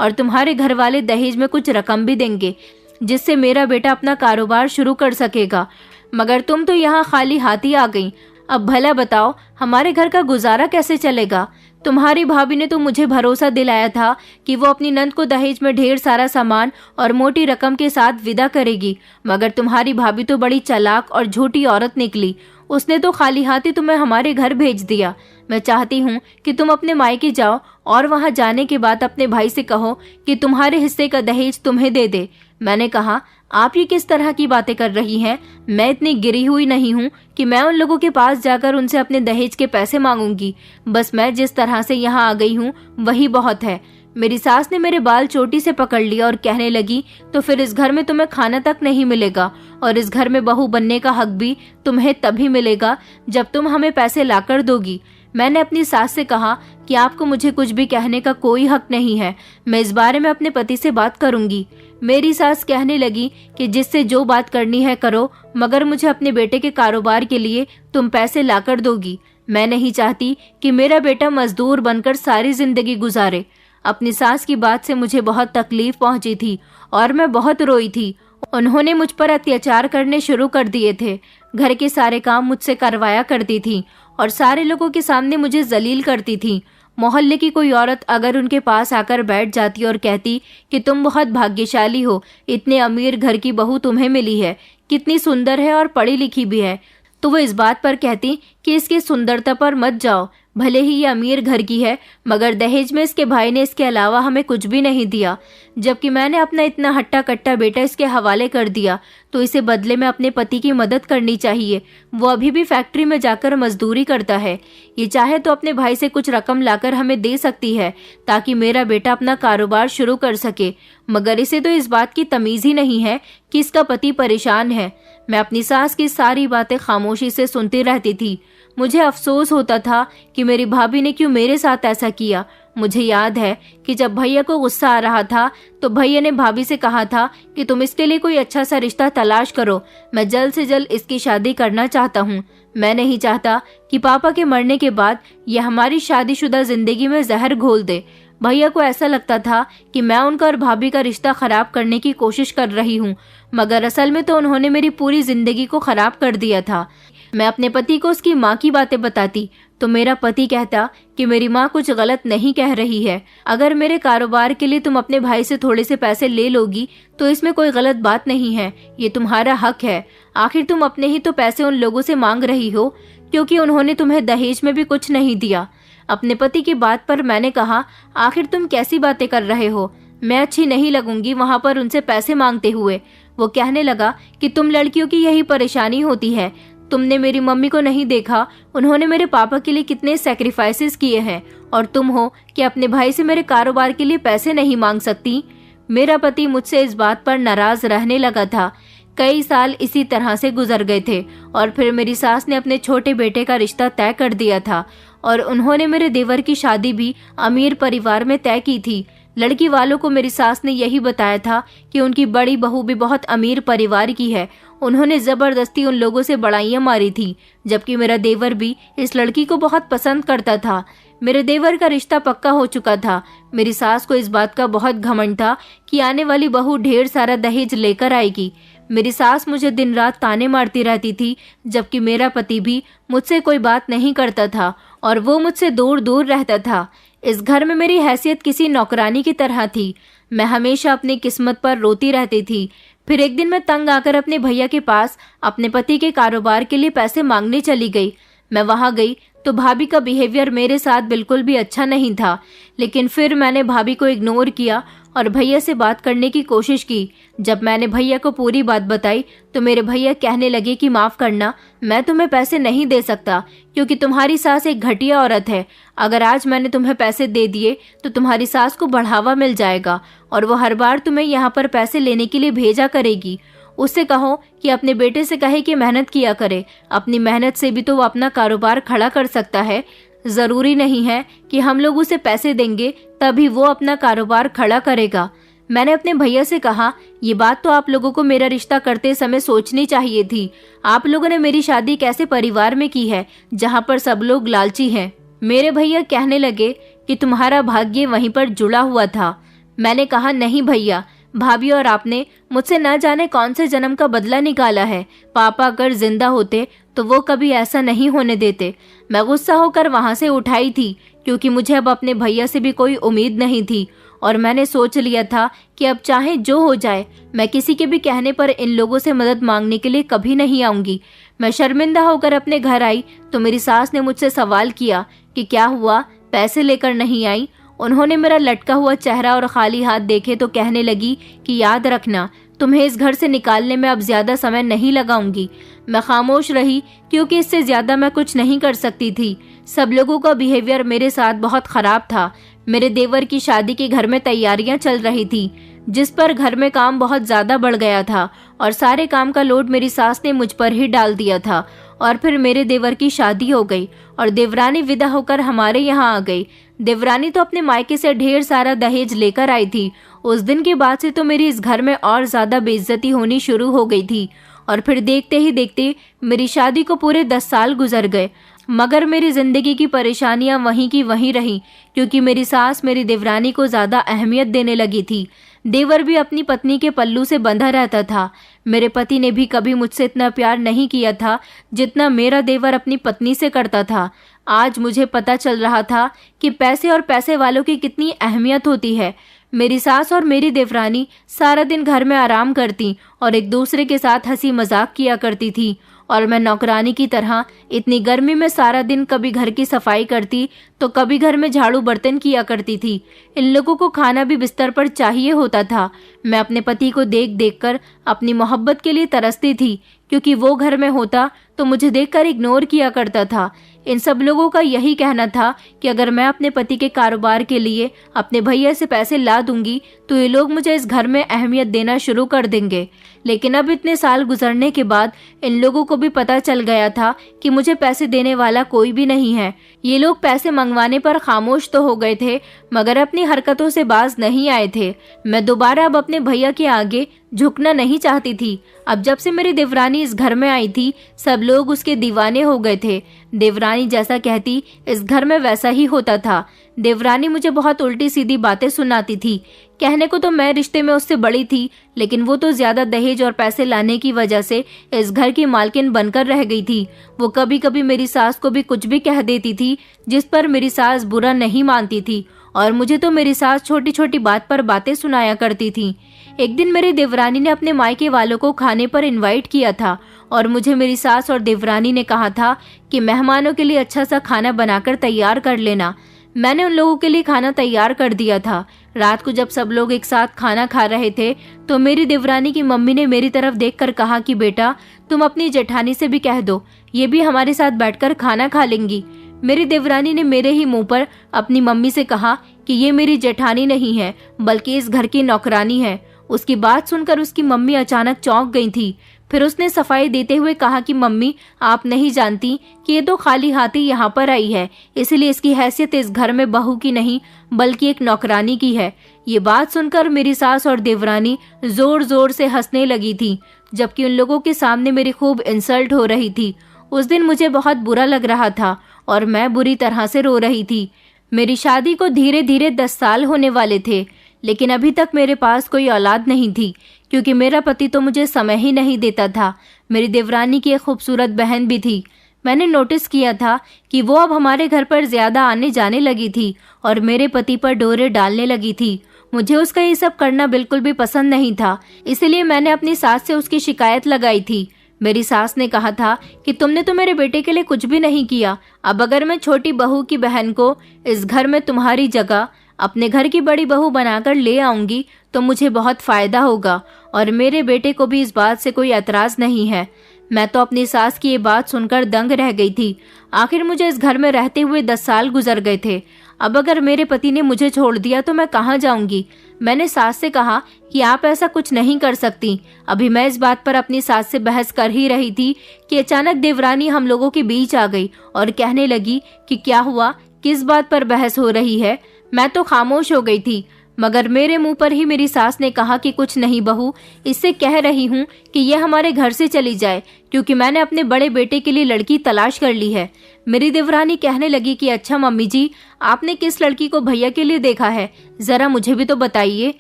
S1: और तुम्हारे घर वाले दहेज में कुछ रकम भी देंगे, जिससे मेरा बेटा अपना कारोबार शुरू कर सकेगा। मगर तुम तो यहाँ खाली हाथ ही आ गई। अब भला बताओ हमारे घर का गुजारा कैसे चलेगा? तुम्हारी भाभी ने तो मुझे भरोसा दिलाया था कि वो अपनी नंद को दहेज में ढेर सारा सामान और मोटी रकम के साथ विदा करेगी, मगर तुम्हारी भाभी तो बड़ी चालाक और झूठी औरत निकली। उसने तो खाली हाथ ही तुम्हें हमारे घर भेज दिया। मैं चाहती हूँ कि तुम अपने मायके जाओ और वहाँ जाने के बाद अपने भाई से कहो कि तुम्हारे हिस्से का दहेज तुम्हें दे दे। मैंने कहा, आप ये किस तरह की बातें कर रही हैं? मैं इतनी गिरी हुई नहीं हूँ कि मैं उन लोगों के पास जाकर उनसे अपने दहेज के पैसे मांगूंगी। बस मैं जिस तरह से यहाँ आ गई हूँ वही बहुत है। मेरी सास ने मेरे बाल चोटी से पकड़ लिया और कहने लगी, तो फिर इस घर में तुम्हें खाना तक नहीं मिलेगा और इस घर में बहू बनने का हक भी तुम्हें तभी मिलेगा जब तुम हमें पैसे लाकर दोगी। मैंने अपनी सास से कहा कि आपको मुझे कुछ भी कहने का कोई हक नहीं है, मैं इस बारे में अपने पति से बात करूंगी। मेरी सास कहने लगी कि जिससे जो बात करनी है करो, मगर मुझे अपने बेटे के कारोबार के लिए तुम पैसे लाकर दोगी। मैं नहीं चाहती कि मेरा बेटा मजदूर बनकर सारी जिंदगी गुजारे। अपनी सास की बात से मुझे बहुत तकलीफ पहुंची थी और मैं बहुत रोई थी। उन्होंने मुझ पर अत्याचार करने शुरू कर दिए थे। घर के सारे काम मुझसे करवाया करती थी और सारे लोगों के सामने मुझे जलील करती थी। मोहल्ले की कोई औरत अगर उनके पास आकर बैठ जाती और कहती कि तुम बहुत भाग्यशाली हो, इतने अमीर घर की बहू तुम्हें मिली है, कितनी सुंदर है और पढ़ी लिखी भी है, तो वो इस बात पर कहती कि इसकी सुंदरता पर मत जाओ, भले ही ये अमीर घर की है, मगर दहेज में इसके भाई ने इसके अलावा हमें कुछ भी नहीं दिया। जबकि मैंने अपना इतना हट्टा कट्टा बेटा इसके हवाले कर दिया, तो इसे बदले में अपने पति की मदद करनी चाहिए। वो अभी भी फैक्ट्री में जाकर मजदूरी करता है। ये चाहे तो अपने भाई से कुछ रकम लाकर हमें दे सकती है ताकि मेरा बेटा अपना कारोबार शुरू कर सके, मगर इसे तो इस बात की तमीज ही नहीं है कि इसका पति परेशान है। मैं अपनी सास की सारी बातें खामोशी से सुनती रहती थी। मुझे अफसोस होता था कि मेरी भाभी ने क्यों मेरे साथ ऐसा किया। मुझे याद है कि जब भैया को गुस्सा आ रहा था तो भैया ने भाभी से कहा था कि तुम इसके लिए कोई अच्छा सा रिश्ता तलाश करो, मैं जल्द से जल्द इसकी शादी करना चाहता हूँ। मैं नहीं चाहता कि पापा के मरने के बाद यह हमारी शादीशुदा जिंदगी में जहर घोल दे। भैया को ऐसा लगता था कि मैं उनका और भाभी का रिश्ता खराब करने की कोशिश कर रही हूँ, मगर असल में तो उन्होंने मेरी पूरी जिंदगी को खराब कर दिया था। मैं अपने पति को उसकी माँ की बातें बताती तो मेरा पति कहता कि मेरी माँ कुछ गलत नहीं कह रही है। अगर मेरे कारोबार के लिए तुम अपने भाई से थोड़े से पैसे ले लोगी तो इसमें कोई गलत बात नहीं है, ये तुम्हारा हक है। आखिर तुम अपने ही तो पैसे उन लोगों से मांग रही हो, क्योंकि उन्होंने तुम्हें दहेज में भी कुछ नहीं दिया। अपने पति की बात पर मैंने कहा, आखिर तुम कैसी बातें कर रहे हो? मैं अच्छी नहीं लगूंगी वहां पर उनसे पैसे मांगते हुए। वो कहने लगा कि तुम लड़कियों की यही परेशानी होती है। तुमने मेरी मम्मी को नहीं देखा, उन्होंने मेरे पापा के लिए कितने सैक्रिफाइसेस किए हैं, और तुम हो कि अपने भाई से मेरे कारोबार के लिए पैसे नहीं मांग सकती। मेरा पति मुझसे इस बात पर नाराज रहने लगा था। कई साल इसी तरह से गुजर गए थे और फिर मेरी सास ने अपने छोटे बेटे का रिश्ता तय कर दिया था और उन्होंने मेरे देवर की शादी भी अमीर परिवार में तय की थी। लड़की वालों को मेरी सास ने यही बताया था कि उनकी बड़ी बहू भी बहुत अमीर परिवार की है। उन्होंने जबरदस्ती उन लोगों से बड़ाइयां मारी थी, जबकि मेरा देवर भी इस लड़की को बहुत पसंद करता था। मेरे देवर का रिश्ता पक्का हो चुका था। मेरी सास को इस बात का बहुत घमंड था कि आने वाली बहू ढेर सारा दहेज लेकर आएगी। मेरी सास मुझे दिन रात ताने मारती रहती थी, जबकि मेरा पति भी मुझसे कोई बात नहीं करता था और वो मुझसे दूर दूर रहता था। इस घर में मेरी हैसियत किसी नौकरानी की तरह थी। मैं हमेशा अपनी किस्मत पर रोती रहती थी। फिर एक दिन मैं तंग आकर अपने भैया के पास अपने पति के कारोबार के लिए पैसे मांगने चली गई। मैं वहां गई तो भाभी का बिहेवियर मेरे साथ बिल्कुल भी अच्छा नहीं था, लेकिन फिर मैंने भाभी को इग्नोर किया और भैया से बात करने की कोशिश की। जब मैंने भैया को पूरी बात बताई तो मेरे भैया कहने लगे कि माफ करना, मैं तुम्हें पैसे नहीं दे सकता क्योंकि तुम्हारी सास एक घटिया औरत है। अगर आज मैंने तुम्हें पैसे दे दिए तो तुम्हारी सास को बढ़ावा मिल जाएगा और वो हर बार तुम्हें यहाँ पर पैसे लेने के लिए भेजा करेगी। उससे कहो कि अपने बेटे से कहे कि मेहनत किया करे, अपनी मेहनत से भी तो वो अपना कारोबार खड़ा कर सकता है। जरूरी नहीं है कि हम लोग उसे पैसे देंगे तभी वो अपना कारोबार खड़ा करेगा। मैंने अपने भैया से कहा, ये बात तो आप लोगों को मेरा रिश्ता करते समय सोचनी चाहिए थी। आप लोगों ने मेरी शादी एक ऐसे परिवार में की है जहाँ पर सब लोग लालची हैं। मेरे भैया कहने लगे कि तुम्हारा भाग्य वहीं पर जुड़ा हुआ था। मैंने कहा, नहीं भैया, भाभी और आपने मुझसे न जाने कौन से जन्म का बदला निकाला है। पापा अगर जिंदा होते तो वो कभी ऐसा नहीं होने देते। मैं गुस्सा होकर वहां से उठाई थी क्योंकि मुझे अब अपने भैया से भी कोई उम्मीद नहीं थी और मैंने सोच लिया था कि अब चाहे जो हो जाए मैं किसी के भी कहने पर इन लोगों से मदद मांगने के लिए कभी नहीं आऊंगी। मैं शर्मिंदा होकर अपने घर आई तो मेरी सास ने मुझसे सवाल किया कि क्या हुआ, पैसे लेकर नहीं आई। उन्होंने मेरा लटका हुआ चेहरा और खाली हाथ देखे तो कहने लगी कि याद रखना, तुम्हें इस घर से निकालने में अब ज्यादा समय नहीं लगाऊंगी। मैं खामोश रही क्योंकि इससे ज्यादा मैं कुछ नहीं कर सकती थी। सब लोगों का बिहेवियर मेरे साथ बहुत खराब था। मेरे देवर की शादी के घर में तैयारियां चल रही थी जिस पर घर में काम बहुत ज्यादा बढ़ गया था और सारे काम का लोड मेरी सास ने मुझ पर ही डाल दिया था। और फिर मेरे देवर की शादी हो गई और देवरानी विदा होकर हमारे यहाँ आ गई। देवरानी तो अपने मायके से ढेर सारा दहेज लेकर आई थी। उस दिन के बाद से तो मेरी इस घर में और ज्यादा बेइज्जती होनी शुरू हो गई थी और फिर देखते ही देखते मेरी शादी को पूरे 10 साल गुजर गए। मगर मेरी जिंदगी की परेशानियां वहीं की वहीं रहीं क्योंकि मेरी सास मेरी देवरानी को ज्यादा अहमियत देने लगी थी। देवर भी अपनी पत्नी के पल्लू से बंधा रहता था। मेरे पति ने भी कभी मुझसे इतना प्यार नहीं किया था जितना मेरा देवर अपनी पत्नी से करता था। आज मुझे पता चल रहा था कि पैसे और पैसे वालों की कितनी अहमियत होती है। मेरी सास और मेरी देवरानी सारा दिन घर में आराम करती और एक दूसरे के साथ हंसी मजाक किया करती थी और मैं नौकरानी की तरह इतनी गर्मी में सारा दिन कभी घर की सफाई करती तो कभी घर में झाड़ू बर्तन किया करती थी। इन लोगों को खाना भी बिस्तर पर चाहिए होता था। मैं अपने पति को देख देख कर अपनी मोहब्बत के लिए तरसती थी क्योंकि वो घर में होता तो मुझे देखकर इग्नोर किया करता था। इन सब लोगों का यही कहना था कि अगर मैं अपने पति के कारोबार के लिए अपने भैया से पैसे ला दूंगी तो ये लोग मुझे इस घर में अहमियत देना शुरू कर देंगे। लेकिन अब इतने साल गुजरने के बाद इन लोगों को भी पता चल गया था कि मुझे पैसे देने वाला कोई भी नहीं है। ये लोग पैसे मंगवाने पर खामोश तो हो गए थे मगर अपनी हरकतों से बाज नहीं आए थे। मैं दोबारा अब अपने भैया के आगे झुकना नहीं चाहती थी। अब जब से मेरी देवरानी इस घर में आई थी सब लोग उसके दीवाने हो गए थे। देवरानी जैसा कहती इस घर में वैसा ही होता था। देवरानी मुझे बहुत उल्टी सीधी बातें सुनाती थी। कहने को तो मैं रिश्ते में उससे बड़ी थी लेकिन वो तो ज्यादा दहेज और पैसे लाने की वजह से इस घर की मालकिन बनकर रह गई थी। वो कभी कभी मेरी सास को भी कुछ भी कह देती थी जिस पर मेरी सास बुरा नहीं मानती थी और मुझे तो मेरी सास छोटी छोटी बात पर बातें सुनाया करती थी। एक दिन मेरी देवरानी ने अपने मायके वालों को खाने पर इनवाइट किया था और मुझे मेरी सास और देवरानी ने कहा था कि मेहमानों के लिए अच्छा सा खाना बनाकर तैयार कर लेना। मैंने उन लोगों के लिए खाना तैयार कर दिया था। रात को जब सब लोग एक साथ खाना खा रहे थे तो मेरी देवरानी की मम्मी ने मेरी तरफ देखकर कहा कि बेटा तुम अपनी जेठानी से भी कह दो, ये भी हमारे साथ बैठकर खाना खा लेंगी। मेरी देवरानी ने मेरे ही मुंह पर अपनी मम्मी से कहा कि ये मेरी जेठानी नहीं है बल्कि इस घर की नौकरानी है। उसकी बात सुनकर उसकी मम्मी अचानक चौंक गई थी। फिर उसने सफाई देते हुए कहा कि मम्मी आप नहीं जानती कि ये तो खाली हाथ ही यहाँ पर आई है, इसलिए इसकी हैसियत इस घर में बहू की नहीं बल्कि एक नौकरानी की है। ये बात सुनकर मेरी सास और देवरानी जोर जोर से हंसने लगी थी जबकि उन लोगों के सामने मेरी खूब इंसल्ट हो रही थी। उस दिन मुझे बहुत बुरा लग रहा था और मैं बुरी तरह से रो रही थी। मेरी शादी को धीरे धीरे 10 साल होने वाले थे लेकिन अभी तक मेरे पास कोई औलाद नहीं थी क्योंकि मेरा पति तो मुझे समय ही नहीं देता था। मेरी देवरानी की एक खूबसूरत बहन भी थी। मैंने नोटिस किया था कि वो अब हमारे घर पर ज्यादा आने जाने लगी थी और मेरे पति पर डोरे डालने लगी थी। मुझे उसका ये सब करना बिल्कुल भी पसंद नहीं था, इसलिए मैंने अपनी सास से उसकी शिकायत लगाई थी। मेरी सास ने कहा था कि तुमने तो मेरे बेटे के लिए कुछ भी नहीं किया। अब अगर मैं छोटी बहू की बहन को इस घर में तुम्हारी जगह अपने घर की बड़ी बहू बनाकर ले आऊंगी तो मुझे बहुत फायदा होगा और मेरे बेटे को भी इस बात से कोई एतराज नहीं है। मैं तो अपनी सास की ये बात सुनकर दंग रह गई थी। आखिर मुझे इस घर में रहते हुए 10 साल गुजर गए थे। अब अगर मेरे पति ने मुझे छोड़ दिया तो मैं कहाँ जाऊंगी। मैंने सास से कहा कि आप ऐसा कुछ नहीं कर सकती। अभी मैं इस बात पर अपनी सास से बहस कर ही रही थी कि अचानक देवरानी हम लोगों के बीच आ गई और कहने लगी कि क्या हुआ, किस बात पर बहस हो रही है। मैं तो खामोश हो गई थी, मगर मेरे मुंह पर ही मेरी सास ने कहा कि कुछ नहीं बहू, इससे कह रही हूँ कि यह हमारे घर से चली जाए, क्योंकि मैंने अपने बड़े बेटे के लिए लड़की तलाश कर ली है। मेरी देवरानी कहने लगी कि अच्छा मम्मी जी, आपने किस लड़की को भैया के लिए देखा है, जरा मुझे भी तो बताइए,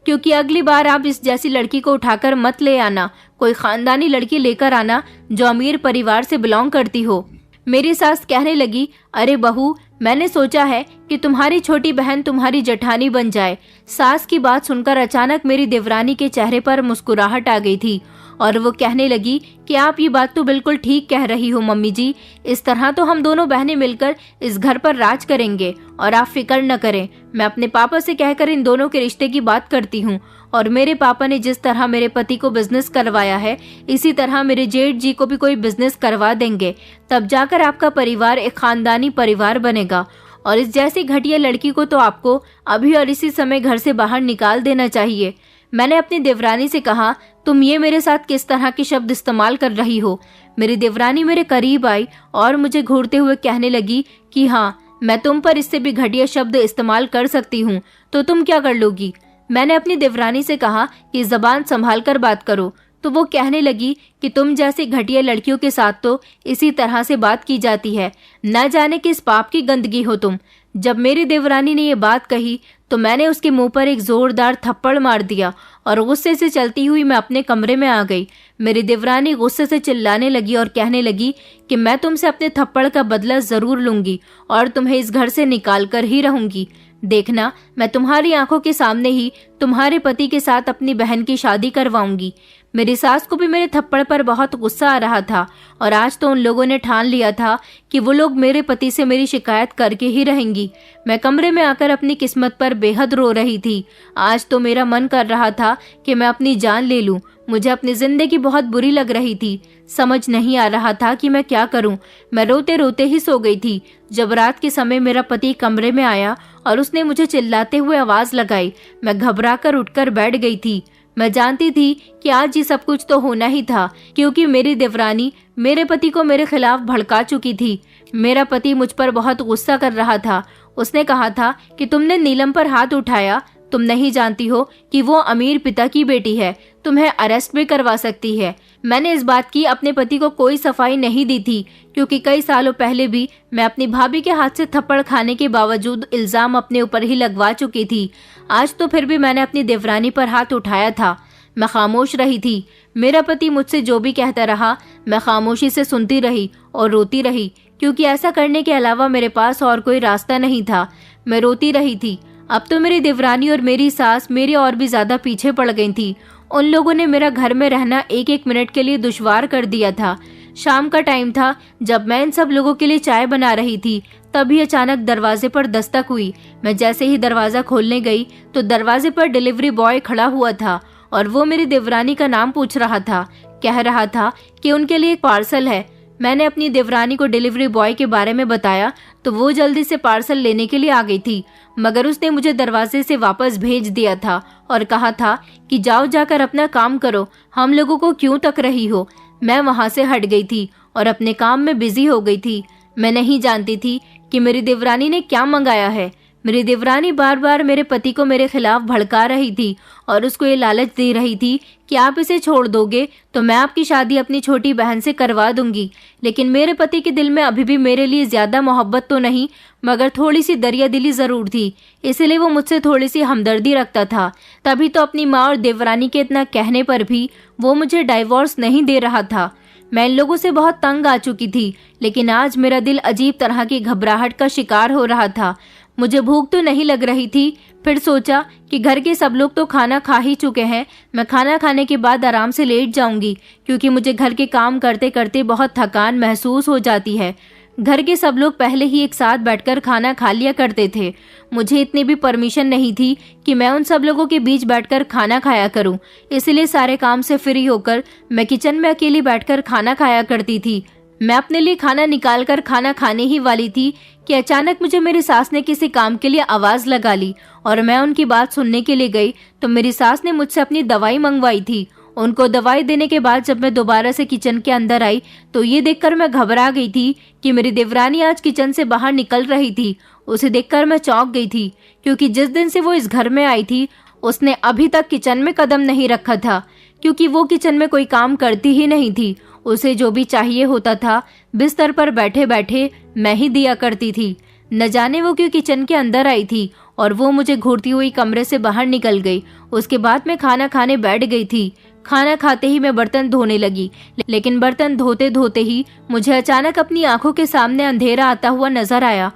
S1: क्योंकि अगली बार आप इस जैसी लड़की को उठाकर मत ले आना। कोई खानदानी लड़की लेकर आना जो अमीर परिवार से बिलोंग करती हो। मेरी सास कहने लगी, अरे बहू, मैंने सोचा है कि तुम्हारी छोटी बहन तुम्हारी जेठानी बन जाए। सास की बात सुनकर अचानक मेरी देवरानी के चेहरे पर मुस्कुराहट आ गई थी और वो कहने लगी कि आप ये बात तो बिल्कुल ठीक कह रही हो मम्मी जी। इस तरह तो हम दोनों बहनें मिलकर इस घर पर राज करेंगे और आप फिक्र न करें। मैं अपने पापा से कहकर इन दोनों के रिश्ते की बात करती हूँ और मेरे पापा ने जिस तरह मेरे पति को बिजनेस करवाया है, इसी तरह मेरे जेठ जी को भी कोई बिजनेस करवा देंगे। तब जाकर आपका परिवार एक खानदानी परिवार बनेगा और इस जैसी घटिया लड़की को तो आपको अभी और इसी समय घर से बाहर निकाल देना चाहिए। मैंने अपनी देवरानी से कहा, तुम ये मेरे साथ किस तरह के शब्द इस्तेमाल कर रही हो। मेरी देवरानी मेरे करीब आई और मुझे घूरते हुए कहने लगी कि हाँ, मैं तुम पर इससे भी घटिया शब्द इस्तेमाल कर सकती हूँ, तो तुम क्या कर लोगी। मैंने अपनी देवरानी से कहा कि जबान संभाल कर बात करो, तो वो कहने लगी कि तुम जैसी घटिया लड़कियों के साथ तो इसी तरह से बात की जाती है, न जाने किस पाप की गंदगी हो तुम। जब मेरी देवरानी ने ये बात कही तो मैंने उसके मुंह पर एक जोरदार थप्पड़ मार दिया और गुस्से से चलती हुई मैं अपने कमरे में आ गई। मेरी देवरानी गुस्से से चिल्लाने लगी और कहने लगी कि मैं तुमसे अपने थप्पड़ का बदला जरूर लूंगी और तुम्हें इस घर से निकाल कर ही रहूंगी। देखना, मैं तुम्हारी आंखों के सामने ही तुम्हारे पति के साथ अपनी बहन की शादी करवाऊंगी। मेरी सास को भी मेरे थप्पड़ पर बहुत गुस्सा आ रहा था और आज तो उन लोगों ने ठान लिया था कि वो लोग मेरे पति से मेरी शिकायत करके ही रहेंगी। मैं कमरे में आकर अपनी किस्मत पर बेहद रो रही थी। आज तो मेरा मन कर रहा था कि मैं अपनी जान ले लूं। मुझे अपनी जिंदगी बहुत बुरी लग रही थी। समझ नहीं आ रहा था कि मैं क्या करूं। मैं रोते रोते ही सो गई थी। जब रात के समय मेरा पति कमरे में आया और उसने मुझे चिल्लाते हुए आवाज लगाई, मैं घबराकर उठकर बैठ गई थी। मैं जानती थी कि आज ये सब कुछ तो होना ही था, क्योंकि मेरी देवरानी मेरे पति को मेरे खिलाफ भड़का चुकी थी। मेरा पति मुझ पर बहुत गुस्सा कर रहा था। उसने कहा था कि तुमने नीलम पर हाथ उठाया, तुम नहीं जानती हो कि वो अमीर पिता की बेटी है, तुम्हें अरेस्ट भी करवा सकती है। मैंने इस बात की अपने पति को कोई सफाई नहीं दी थी, क्योंकि कई सालों पहले भी मैं अपनी भाभी के हाथ से थप्पड़ खाने के बावजूद इल्जाम अपने ऊपर ही लगवा चुकी थी। आज तो फिर भी मैंने अपनी देवरानी पर हाथ उठाया था। मैं खामोश रही थी। मेरा पति मुझसे जो भी कहता रहा, मैं खामोशी से सुनती रही और रोती रही, क्योंकि ऐसा करने के अलावा मेरे पास और कोई रास्ता नहीं था। मैं रोती रही थी। अब तो मेरी देवरानी और मेरी सास मेरे और भी ज्यादा पीछे पड़ गई थी। उन लोगों ने मेरा घर में रहना एक एक मिनट के लिए दुश्वार कर दिया था। शाम का टाइम था, जब मैं इन सब लोगों के लिए चाय बना रही थी, तभी अचानक दरवाजे पर दस्तक हुई। मैं जैसे ही दरवाजा खोलने गई तो दरवाजे पर डिलीवरी बॉय खड़ा हुआ था और वो मेरी देवरानी का नाम पूछ रहा था। कह रहा था कि उनके लिए एक पार्सल है। मैंने अपनी देवरानी को डिलीवरी बॉय के बारे में बताया तो वो जल्दी से पार्सल लेने के लिए आ गई थी, मगर उसने मुझे दरवाजे से वापस भेज दिया था और कहा था कि जाओ, जाकर अपना काम करो, हम लोगों को क्यों तक रही हो। मैं वहां से हट गई थी और अपने काम में बिजी हो गई थी। मैं नहीं जानती थी कि मेरी देवरानी ने क्या मंगाया है। मेरी देवरानी बार बार मेरे पति को मेरे खिलाफ भड़का रही थी और उसको ये लालच दे रही थी कि आप इसे छोड़ दोगे तो मैं आपकी शादी अपनी छोटी बहन से करवा दूंगी। लेकिन मेरे पति के दिल में अभी भी मेरे लिए ज्यादा मोहब्बत तो नहीं, मगर थोड़ी सी दरिया दिली जरूर थी, इसलिए वो मुझसे थोड़ी सी हमदर्दी रखता था। तभी तो अपनी माँ और देवरानी के इतना कहने पर भी वो मुझे डाइवोर्स नहीं दे रहा था। मैं इन लोगों से बहुत तंग आ चुकी थी, लेकिन आज मेरा दिल अजीब तरह की घबराहट का शिकार हो रहा था। मुझे भूख तो नहीं लग रही थी। फिर सोचा कि घर के सब लोग तो खाना खा ही चुके हैं, मैं खाना खाने के बाद आराम से लेट जाऊंगी, क्योंकि मुझे घर के काम करते करते बहुत थकान महसूस हो जाती है। घर के सब लोग पहले ही एक साथ बैठकर खाना खा लिया करते थे। मुझे इतनी भी परमिशन नहीं थी कि मैं उन सब लोगों के बीच बैठकर खाना खाया करूं। इसलिए सारे काम से फ्री होकर मैं किचन में अकेली बैठकर खाना खाया करती थी। मैं अपने लिए खाना निकालकर खाना खाने ही वाली थी कि अचानक मुझे मेरी सास ने किसी काम के लिए आवाज लगा ली और मैं उनकी बात सुनने के लिए गई तो मेरी सास ने मुझसे अपनी दवाई मंगवाई थी। उनको दवाई देने के बाद जब मैं दोबारा से किचन के अंदर आई तो ये देखकर मैं घबरा गई थी कि मेरी देवरानी आज किचन से बाहर निकल रही थी। उसे देखकर मैं चौंक गई थी, क्योंकि जिस दिन से वो इस घर में आई थी उसने अभी तक किचन में कदम नहीं रखा था, क्योंकि वो किचन में कोई काम करती ही नहीं थी। उसे जो भी चाहिए होता था बिस्तर पर बैठे बैठे मैं ही दिया करती थी। न जाने वो क्यों किचन के अंदर आई थी और वो मुझे घूरती हुई कमरे से बाहर निकल गई। उसके बाद मैं खाना खाने बैठ गई थी। खाना खाते ही मैं बर्तन धोने लगी, लेकिन बर्तन धोते धोते ही मुझे अचानक अपनी आंखों के सामने अंधेरा आता हुआ नजर आया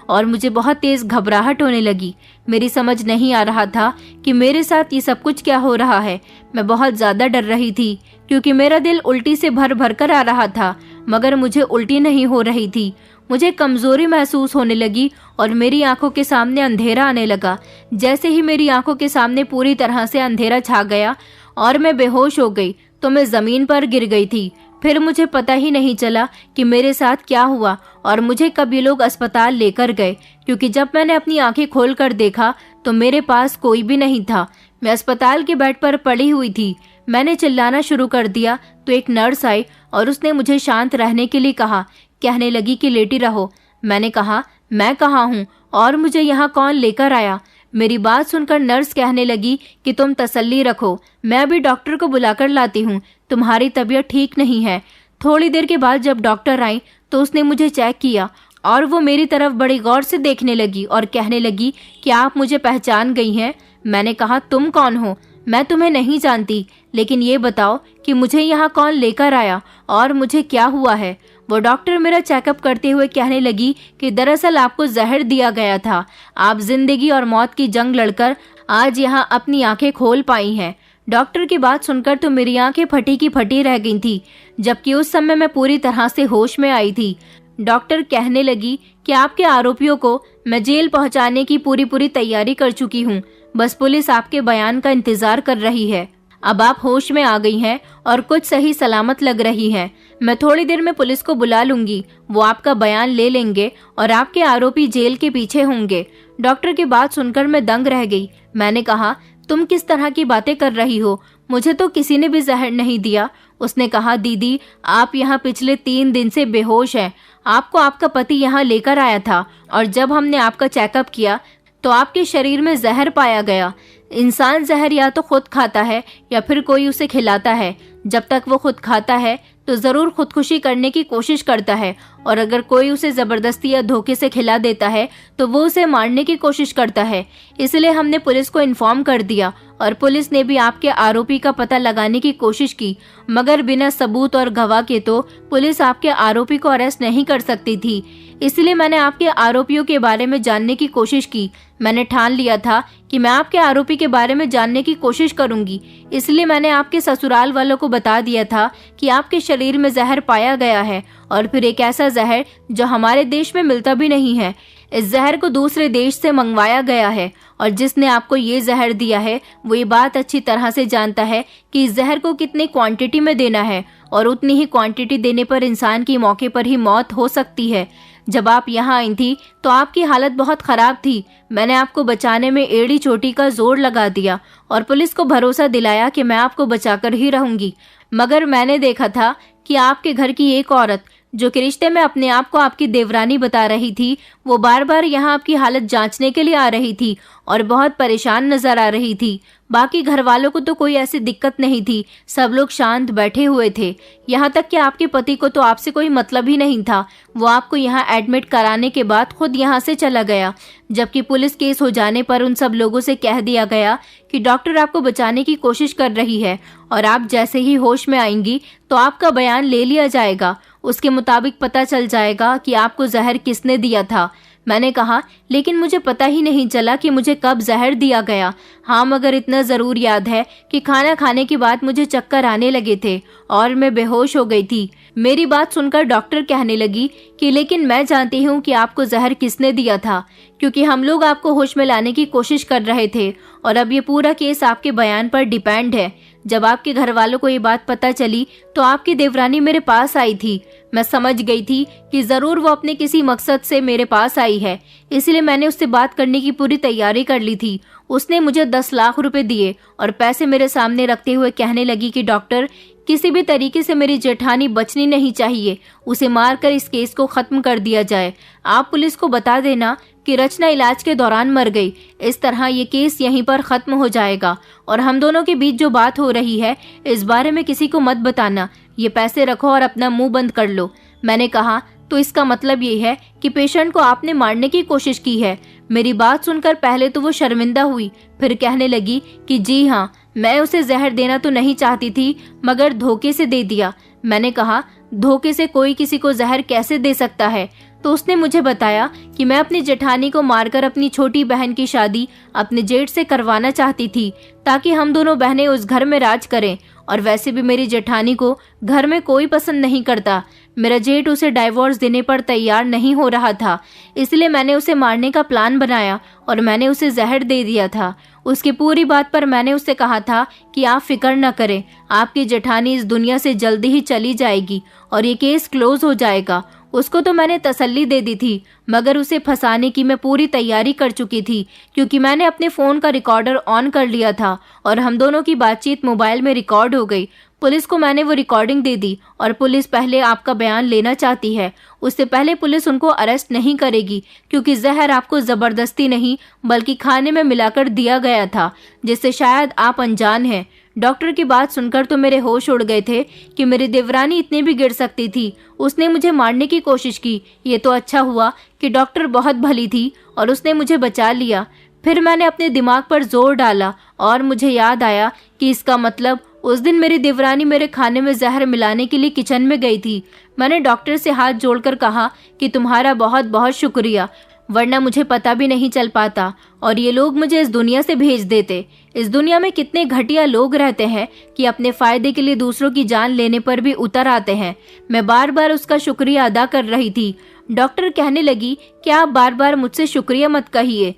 S1: और मुझे बहुत तेज घबराहट होने लगी। मेरी समझ नहीं आ रहा था कि मेरे साथ ये सब कुछ क्या हो रहा है। मैं बहुत ज्यादा डर रही थी, क्योंकि मेरा दिल उल्टी से भर भर कर आ रहा था, मगर मुझे उल्टी नहीं हो रही थी। मुझे कमजोरी महसूस होने लगी और मेरी आंखों के सामने अंधेरा आने लगा। जैसे ही मेरी आंखों के सामने पूरी तरह से अंधेरा छा गया और मैं बेहोश हो गई तो मैं जमीन पर गिर गई थी। फिर मुझे पता ही नहीं चला कि मेरे साथ क्या हुआ और मुझे कब ये लोग अस्पताल लेकर गए, क्योंकि जब मैंने अपनी आंखें खोलकर देखा तो मेरे पास कोई भी नहीं था। मैं अस्पताल के बेड पर पड़ी हुई थी। मैंने चिल्लाना शुरू कर दिया तो एक नर्स आई और उसने मुझे शांत रहने के लिए कहा। कहने लगी कि लेटी रहो। मैंने कहा, मैं कहाँ हूँ और मुझे यहाँ कौन लेकर आया? मेरी बात सुनकर नर्स कहने लगी कि तुम तसल्ली रखो, मैं अभी डॉक्टर को बुलाकर लाती हूँ, तुम्हारी तबीयत ठीक नहीं है। थोड़ी देर के बाद जब डॉक्टर आई तो उसने मुझे चेक किया और वो मेरी तरफ बड़ी गौर से देखने लगी और कहने लगी कि आप मुझे पहचान गई हैं। मैंने कहा, तुम कौन हो? मैं तुम्हें नहीं जानती, लेकिन ये बताओ कि मुझे यहाँ कौन लेकर आया और मुझे क्या हुआ है? वो डॉक्टर मेरा चेकअप करते हुए कहने लगी कि दरअसल आपको जहर दिया गया था। आप जिंदगी और मौत की जंग लड़कर आज यहाँ अपनी आंखें खोल पाई हैं। डॉक्टर की बात सुनकर तो मेरी आंखें फटी की फटी रह गई थी, जबकि उस समय मैं पूरी तरह से होश में आई थी। डॉक्टर कहने लगी कि आपके आरोपियों को मैं जेल पहुंचाने की पूरी तैयारी कर चुकी हूँ। बस पुलिस आपके बयान का इंतजार कर रही है। अब आप होश में आ गई हैं और कुछ सही सलामत लग रही हैं। मैं थोड़ी देर में पुलिस को बुला लूंगी, वो आपका बयान ले लेंगे और आपके आरोपी जेल के पीछे होंगे। डॉक्टर की बात सुनकर मैं दंग रह गई। मैंने कहा, तुम किस तरह की बातें कर रही हो? मुझे तो किसी ने भी जहर नहीं दिया। उसने कहा, दीदी आप यहाँ पिछले 3 दिन से बेहोश हैं। आपको आपका पति यहाँ लेकर आया था और जब हमने आपका चेकअप किया तो आपके शरीर में जहर पाया गया। इंसान जहर या तो खुद खाता है या फिर कोई उसे खिलाता है। जब तक वो खुद खाता है तो जरूर खुदकुशी करने की कोशिश करता है, और अगर कोई उसे जबरदस्ती या धोखे से खिला देता है तो वो उसे मारने की कोशिश करता है। इसलिए हमने पुलिस को इन्फॉर्म कर दिया और पुलिस ने भी आपके आरोपी का पता लगाने की कोशिश की, मगर बिना सबूत और गवाह के तो पुलिस आपके आरोपी को अरेस्ट नहीं कर सकती थी। इसलिए मैंने आपके आरोपियों के बारे में जानने की कोशिश की। मैंने ठान लिया था कि मैं आपके आरोपी के बारे में जानने की कोशिश करूंगी। इसलिए मैंने आपके ससुराल वालों को बता दिया था कि आपके शरीर में जहर पाया गया है, और फिर एक ऐसा जहर जो हमारे देश में मिलता भी नहीं है। इस जहर को दूसरे देश से मंगवाया गया है, और जिसने आपको ये जहर दिया है वो ये बात अच्छी तरह से जानता है कि इस जहर को कितनी क्वांटिटी में देना है, और उतनी ही क्वांटिटी देने पर इंसान की मौके पर ही मौत हो सकती है। जब आप यहाँ आई थी तो आपकी हालत बहुत खराब थी। मैंने आपको बचाने में एड़ी चोटी का जोर लगा दिया और पुलिस को भरोसा दिलाया कि मैं आपको बचाकर ही रहूंगी, मगर मैंने देखा था कि आपके घर की एक औरत जो कि रिश्ते में अपने आप को आपकी देवरानी बता रही थी, वो बार बार यहाँ आपकी हालत जांचने के लिए आ रही थी और बहुत परेशान नजर आ रही थी। बाकी घर वालों को तो कोई ऐसी दिक्कत नहीं थी, सब लोग शांत बैठे हुए थे। यहाँ तक कि आपके पति को तो आपसे कोई मतलब ही नहीं था। वो आपको यहाँ एडमिट कराने के बाद खुद यहाँ से चला गया, जबकि पुलिस केस हो जाने पर उन सब लोगों से कह दिया गया कि डॉक्टर आपको बचाने की कोशिश कर रही है और आप जैसे ही होश में आएंगी तो आपका बयान ले लिया जाएगा। उसके मुताबिक पता चल जाएगा कि आपको जहर किसने दिया था। मैंने कहा, लेकिन मुझे पता ही नहीं चला कि मुझे कब जहर दिया गया। हाँ, मगर इतना ज़रूर याद है कि खाना खाने के बाद मुझे चक्कर आने लगे थे और मैं बेहोश हो गई थी। मेरी बात सुनकर डॉक्टर कहने लगी कि लेकिन मैं जानती हूँ कि आपको जहर किसने दिया था, क्योंकि हम लोग आपको होश में लाने की कोशिश कर रहे थे और अब ये पूरा केस आपके बयान पर डिपेंड है। जब आपके घर वालों को ये बात पता चली तो आपकी देवरानी मेरे पास आई थी। मैं समझ गई थी कि जरूर वो अपने किसी मकसद से मेरे पास आई है, इसलिए मैंने उससे बात करने की पूरी तैयारी कर ली थी। उसने मुझे 10 लाख रुपए दिए और पैसे मेरे सामने रखते हुए कहने लगी कि डॉक्टर, किसी भी तरीके से मेरी जेठानी बचनी नहीं चाहिए, उसे मारकर इस केस को खत्म कर दिया जाए। आप पुलिस को बता देना कि रचना इलाज के दौरान मर गई। इस तरह ये केस यहीं पर खत्म हो जाएगा और हम दोनों के बीच जो बात हो रही है इस बारे में किसी को मत बताना। ये पैसे रखो और अपना मुंह बंद कर लो। मैंने कहा, तो इसका मतलब ये है कि पेशेंट को आपने मारने की कोशिश की है। मेरी बात सुनकर पहले तो वो शर्मिंदा हुई, फिर कहने लगी कि जी हाँ, मैं उसे जहर देना तो नहीं चाहती थी, मगर धोखे से दे दिया। मैंने कहा, धोखे से कोई किसी को जहर कैसे दे सकता है? तो उसने मुझे बताया कि मैं अपनी जेठानी को मारकर अपनी छोटी बहन की शादी अपने जेठ से करवाना चाहती थी, ताकि हम दोनों बहनें उस घर में राज करें। और वैसे भी मेरी जेठानी को घर में कोई पसंद नहीं करता। मेरा जेठ उसे डाइवोर्स देने पर तैयार नहीं हो रहा था, इसलिए मैंने उसे मारने का प्लान बनाया और मैंने उसे जहर दे दिया था। उसकी पूरी बात पर मैंने उससे कहा था कि आप फिक्र न करें, आपकी जेठानी इस दुनिया से जल्दी ही चली जाएगी और ये केस क्लोज हो जाएगा। उसको तो मैंने तसल्ली दे दी थी, मगर उसे फंसाने की मैं पूरी तैयारी कर चुकी थी, क्योंकि मैंने अपने फ़ोन का रिकॉर्डर ऑन कर लिया था और हम दोनों की बातचीत मोबाइल में रिकॉर्ड हो गई। पुलिस को मैंने वो रिकॉर्डिंग दे दी और पुलिस पहले आपका बयान लेना चाहती है। उससे पहले पुलिस उनको अरेस्ट नहीं करेगी, क्योंकि जहर आपको ज़बरदस्ती नहीं बल्कि खाने में मिलाकर दिया गया था, जिससे शायद आप अनजान हैं। डॉक्टर की बात सुनकर तो मेरे होश उड़ गए थे कि मेरी देवरानी इतनी भी गिर सकती थी। उसने मुझे मारने की कोशिश की। ये तो अच्छा हुआ कि डॉक्टर बहुत भली थी और उसने मुझे बचा लिया। फिर मैंने अपने दिमाग पर जोर डाला और मुझे याद आया कि इसका मतलब उस दिन मेरी देवरानी मेरे खाने में जहर मिलाने के लिए किचन में गई थी। मैंने डॉक्टर से हाथ जोड़कर कहा कि तुम्हारा बहुत बहुत शुक्रिया, वरना मुझे पता भी नहीं चल पाता और ये लोग मुझे इस दुनिया से भेज देते। इस दुनिया में कितने घटिया लोग रहते हैं कि अपने फायदे के लिए दूसरों की जान लेने पर भी उतर आते हैं। मैं बार बार उसका शुक्रिया अदा कर रही थी। डॉक्टर कहने लगी कि आप बार बार मुझसे शुक्रिया मत कहिए,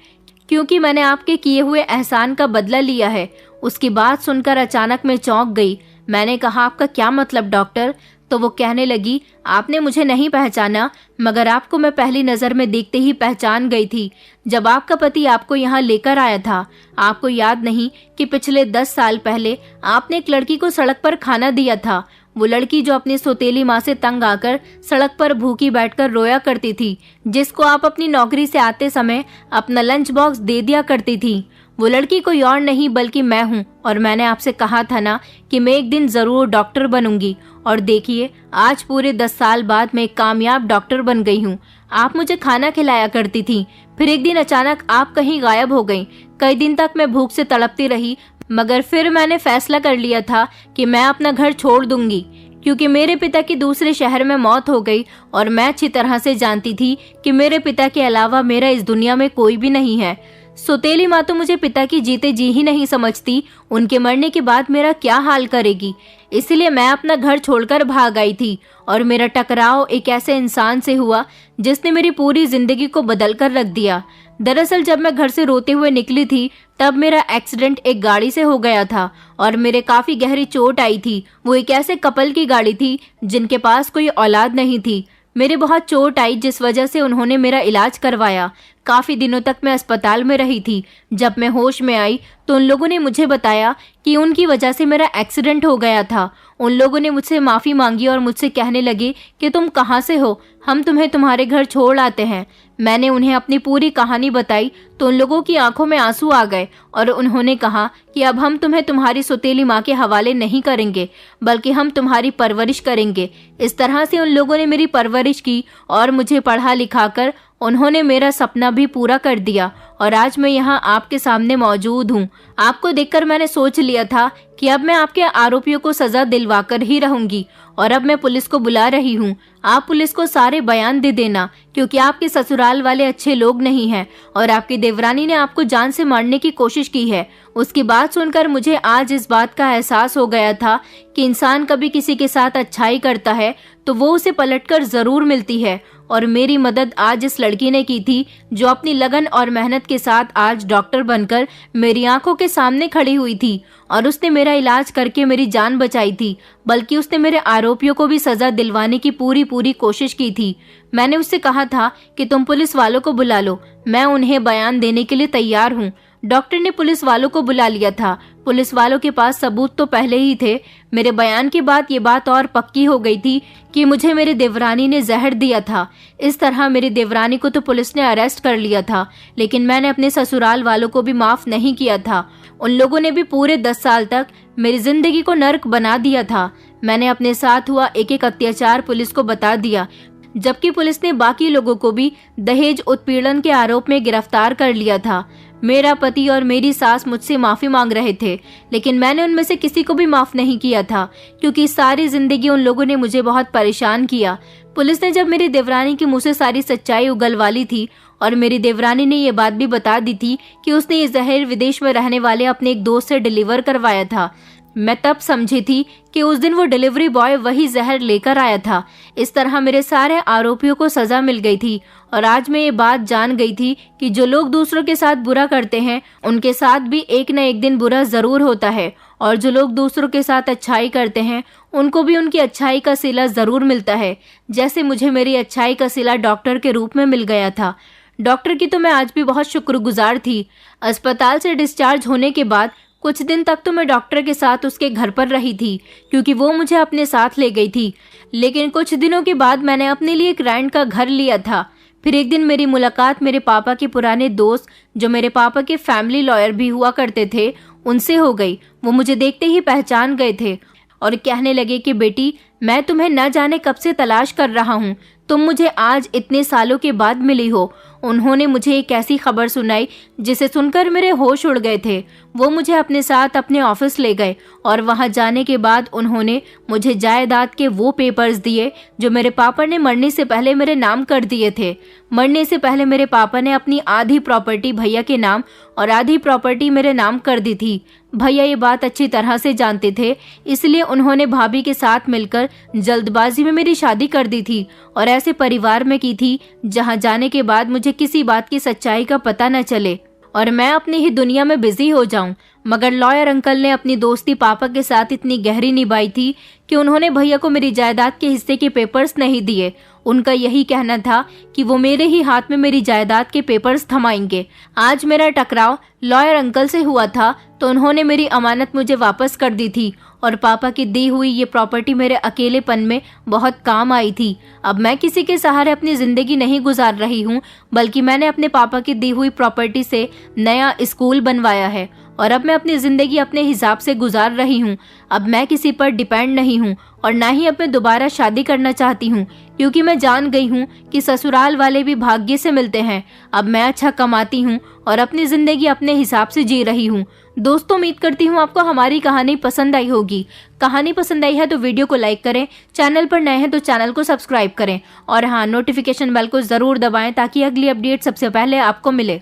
S1: क्योंकि मैंने आपके किए हुए एहसान का बदला लिया है। उसकी बात सुनकर अचानक मैं चौंक गई। मैंने कहा, आपका क्या मतलब डॉक्टर? तो वो कहने लगी, आपने मुझे नहीं पहचाना, मगर आपको मैं पहली नज़र में देखते ही पहचान गई थी। जब आपका पति आपको यहाँ लेकर आया था, आपको याद नहीं कि पिछले 10 साल पहले आपने एक लड़की को सड़क पर खाना दिया था? वो लड़की जो अपनी सौतेली माँ से तंग आकर सड़क पर भूखी बैठकर रोया करती थी, जिसको आप अपनी नौकरी से आते समय अपना लंच बॉक्स दे दिया करती थी। वो लड़की कोई और नहीं बल्कि मैं हूँ, और मैंने आपसे कहा था ना कि मैं एक दिन जरूर डॉक्टर बनूंगी। और देखिए, आज पूरे 10 साल बाद मैं एक कामयाब डॉक्टर बन गई हूँ। आप मुझे खाना खिलाया करती थी, फिर एक दिन अचानक आप कहीं गायब हो गई। कई दिन तक मैं भूख से तड़पती रही, मगर फिर मैंने फैसला कर लिया था कि मैं अपना घर छोड़ दूंगी, क्योंकि मेरे पिता की दूसरे शहर में मौत हो गई और मैं अच्छी तरह से जानती थी कि मेरे पिता के अलावा मेरा इस दुनिया में कोई भी नहीं है। सौतेली माँ तो मुझे पिता की जीते जी ही नहीं समझती, उनके मरने के बाद मेरा क्या हाल करेगी। इसलिए मैं अपना घर छोड़कर भाग आई थी और मेरा टकराव एक ऐसे इंसान से हुआ जिसने मेरी पूरी जिंदगी को बदल कर रख दिया। दरअसल जब मैं घर से रोते हुए निकली थी, तब मेरा एक्सीडेंट एक गाड़ी से हो गया था और मेरे काफी गहरी चोट आई थी। वो एक ऐसे कपल की गाड़ी थी जिनके पास कोई औलाद नहीं थी। मेरे बहुत चोट आई, जिस वजह से उन्होंने मेरा इलाज करवाया। काफी दिनों तक मैं अस्पताल में रही थी। जब मैं होश में आई तो उन लोगों ने मुझे बताया कि उनकी वजह से मेरा एक्सीडेंट हो गया था। उन लोगों ने मुझसे माफ़ी मांगी और मुझसे कहने लगे कि तुम कहाँ से हो, हम तुम्हें तुम्हारे घर छोड़ आते हैं। मैंने उन्हें अपनी पूरी कहानी बताई तो उन लोगों की आंखों में आंसू आ गए और उन्होंने कहा कि अब हम तुम्हें तुम्हारी सौतेली माँ के हवाले नहीं करेंगे, बल्कि हम तुम्हारी परवरिश करेंगे। इस तरह से उन लोगों ने मेरी परवरिश की और मुझे पढ़ा लिखाकर उन्होंने मेरा सपना भी पूरा कर दिया और आज मैं यहाँ आपके सामने मौजूद हूँ। आपको देखकर मैंने सोच लिया था कि अब मैं आपके आरोपियों को सजा दिलवाकर ही रहूंगी और अब मैं पुलिस को बुला रही हूँ। आप पुलिस को सारे बयान दे देना, क्योंकि आपके ससुराल वाले अच्छे लोग नहीं हैं और आपकी देवरानी ने आपको जान से मारने की कोशिश की है। उसकी बात सुनकर मुझे आज इस बात का एहसास हो गया था कि इंसान कभी किसी के साथ अच्छाई करता है तो वो उसे पलटकर जरूर मिलती है, और मेरी मदद आज इस लड़की ने की थी जो अपनी लगन और मेहनत के साथ आज डॉक्टर बनकर मेरी आंखों के सामने खड़ी हुई थी। और उसने मेरा इलाज करके मेरी जान बचाई थी, बल्कि उसने मेरे आरोपियों को भी सजा दिलवाने की पूरी कोशिश की थी। मैंने उससे कहा था कि तुम पुलिस वालों को बुला लो, मैं उन्हें बयान देने के लिए तैयार हूँ। डॉक्टर ने पुलिस वालों को बुला लिया था। पुलिस वालों के पास सबूत तो पहले ही थे। मेरे बयान के बाद ये बात और पक्की हो गई थी कि मुझे मेरी देवरानी ने जहर दिया था। इस तरह मेरी देवरानी को तो पुलिस ने अरेस्ट कर लिया था, लेकिन मैंने अपने ससुराल वालों को भी माफ नहीं किया था। उन लोगों ने भी पूरे 10 साल तक मेरी जिंदगी को नर्क बना दिया था। मैंने अपने साथ हुआ एक अत्याचार पुलिस को बता दिया, जबकि पुलिस ने बाकी लोगों को भी दहेज उत्पीड़न के आरोप में गिरफ्तार कर लिया था। मेरा पति और मेरी सास मुझसे माफी मांग रहे थे, लेकिन मैंने उनमें से किसी को भी माफ नहीं किया था, क्योंकि सारी जिंदगी उन लोगों ने मुझे बहुत परेशान किया। पुलिस ने जब मेरी देवरानी के मुंह से सारी सच्चाई उगलवा ली थी, और मेरी देवरानी ने ये बात भी बता दी थी कि उसने ये जहर विदेश में रहने वाले अपने एक दोस्त से डिलीवर करवाया था, मैं तब समझी थी कि उस दिन वो डिलीवरी बॉय वही जहर लेकर आया था। इस तरह मेरे सारे आरोपियों को सजा मिल गई थी, और आज मैं ये बात जान गई थी कि जो लोग दूसरों के साथ बुरा करते हैं उनके साथ भी एक न एक दिन बुरा जरूर होता है, और जो लोग दूसरों के साथ अच्छाई करते हैं उनको भी उनकी अच्छाई का सिला जरूर मिलता है। जैसे मुझे मेरी अच्छाई का सिला डॉक्टर के रूप में मिल गया था। डॉक्टर की तो मैं आज भी बहुत शुक्रगुजार थी। अस्पताल से डिस्चार्ज होने के बाद कुछ दिन तक तो मैं डॉक्टर के साथ उसके घर पर रही थी, क्योंकि वो मुझे अपने साथ ले गई थी। लेकिन कुछ दिनों के बाद मैंने अपने लिए एक रेंट का घर लिया था। फिर एक दिन मेरी मुलाकात मेरे पापा के पुराने दोस्त, जो मेरे पापा के फैमिली लॉयर भी हुआ करते थे, उनसे हो गई। वो मुझे देखते ही पहचान गए थे और कहने लगे कि बेटी, मैं तुम्हें न जाने कब से तलाश कर रहा हूँ, तुम मुझे आज इतने सालों के बाद मिली हो। उन्होंने मुझे एक ऐसी खबर सुनाई जिसे सुनकर मेरे होश उड़ गए थे। वो मुझे अपने साथ अपने ऑफिस ले गए, और वहां जाने के बाद उन्होंने मुझे जायदाद के वो पेपर्स दिए जो मेरे पापा ने मरने से पहले मेरे नाम कर दिए थे। मरने से पहले मेरे पापा ने अपनी आधी प्रॉपर्टी भैया के नाम और आधी प्रॉपर्टी मेरे नाम कर दी थी। भैया ये बात अच्छी तरह से जानते थे, इसलिए उन्होंने भाभी के साथ मिलकर जल्दबाजी में मेरी शादी कर दी थी, और ऐसे परिवार में की थी जहां जाने के बाद मुझे किसी बात की सच्चाई का पता न चले और मैं अपनी ही दुनिया में बिजी हो जाऊं। मगर लॉयर अंकल ने अपनी दोस्ती पापा के साथ इतनी गहरी निभाई थी कि उन्होंने भैया को मेरी जायदाद के हिस्से के पेपर्स नहीं दिए। उनका यही कहना था कि वो मेरे ही हाथ में मेरी जायदाद के पेपर्स थमाएंगे। आज मेरा टकराव लॉयर अंकल से हुआ था तो उन्होंने मेरी अमानत मुझे वापस कर दी थी, और पापा की दी हुई ये प्रॉपर्टी मेरे अकेलेपन में बहुत काम आई थी। अब मैं किसी के सहारे अपनी जिंदगी नहीं गुजार रही हूँ, बल्कि मैंने अपने पापा की दी हुई प्रॉपर्टी से नया स्कूल बनवाया है, और अब मैं अपनी जिंदगी अपने हिसाब से गुजार रही हूँ। अब मैं किसी पर डिपेंड नहीं हूँ, और ना ही अब मैं दोबारा शादी करना चाहती हूँ, क्योंकि मैं जान गई हूँ कि ससुराल वाले भी भाग्य से मिलते हैं। अब मैं अच्छा कमाती हूँ और अपनी जिंदगी अपने हिसाब से जी रही हूँ। दोस्तों, उम्मीद करती हूँ आपको हमारी कहानी पसंद आई होगी। कहानी पसंद आई है तो वीडियो को लाइक करें, चैनल पर नए हैं तो चैनल को सब्सक्राइब करें, और हाँ, नोटिफिकेशन बेल को जरूर दबाएं ताकि अगली अपडेट सबसे पहले आपको मिले।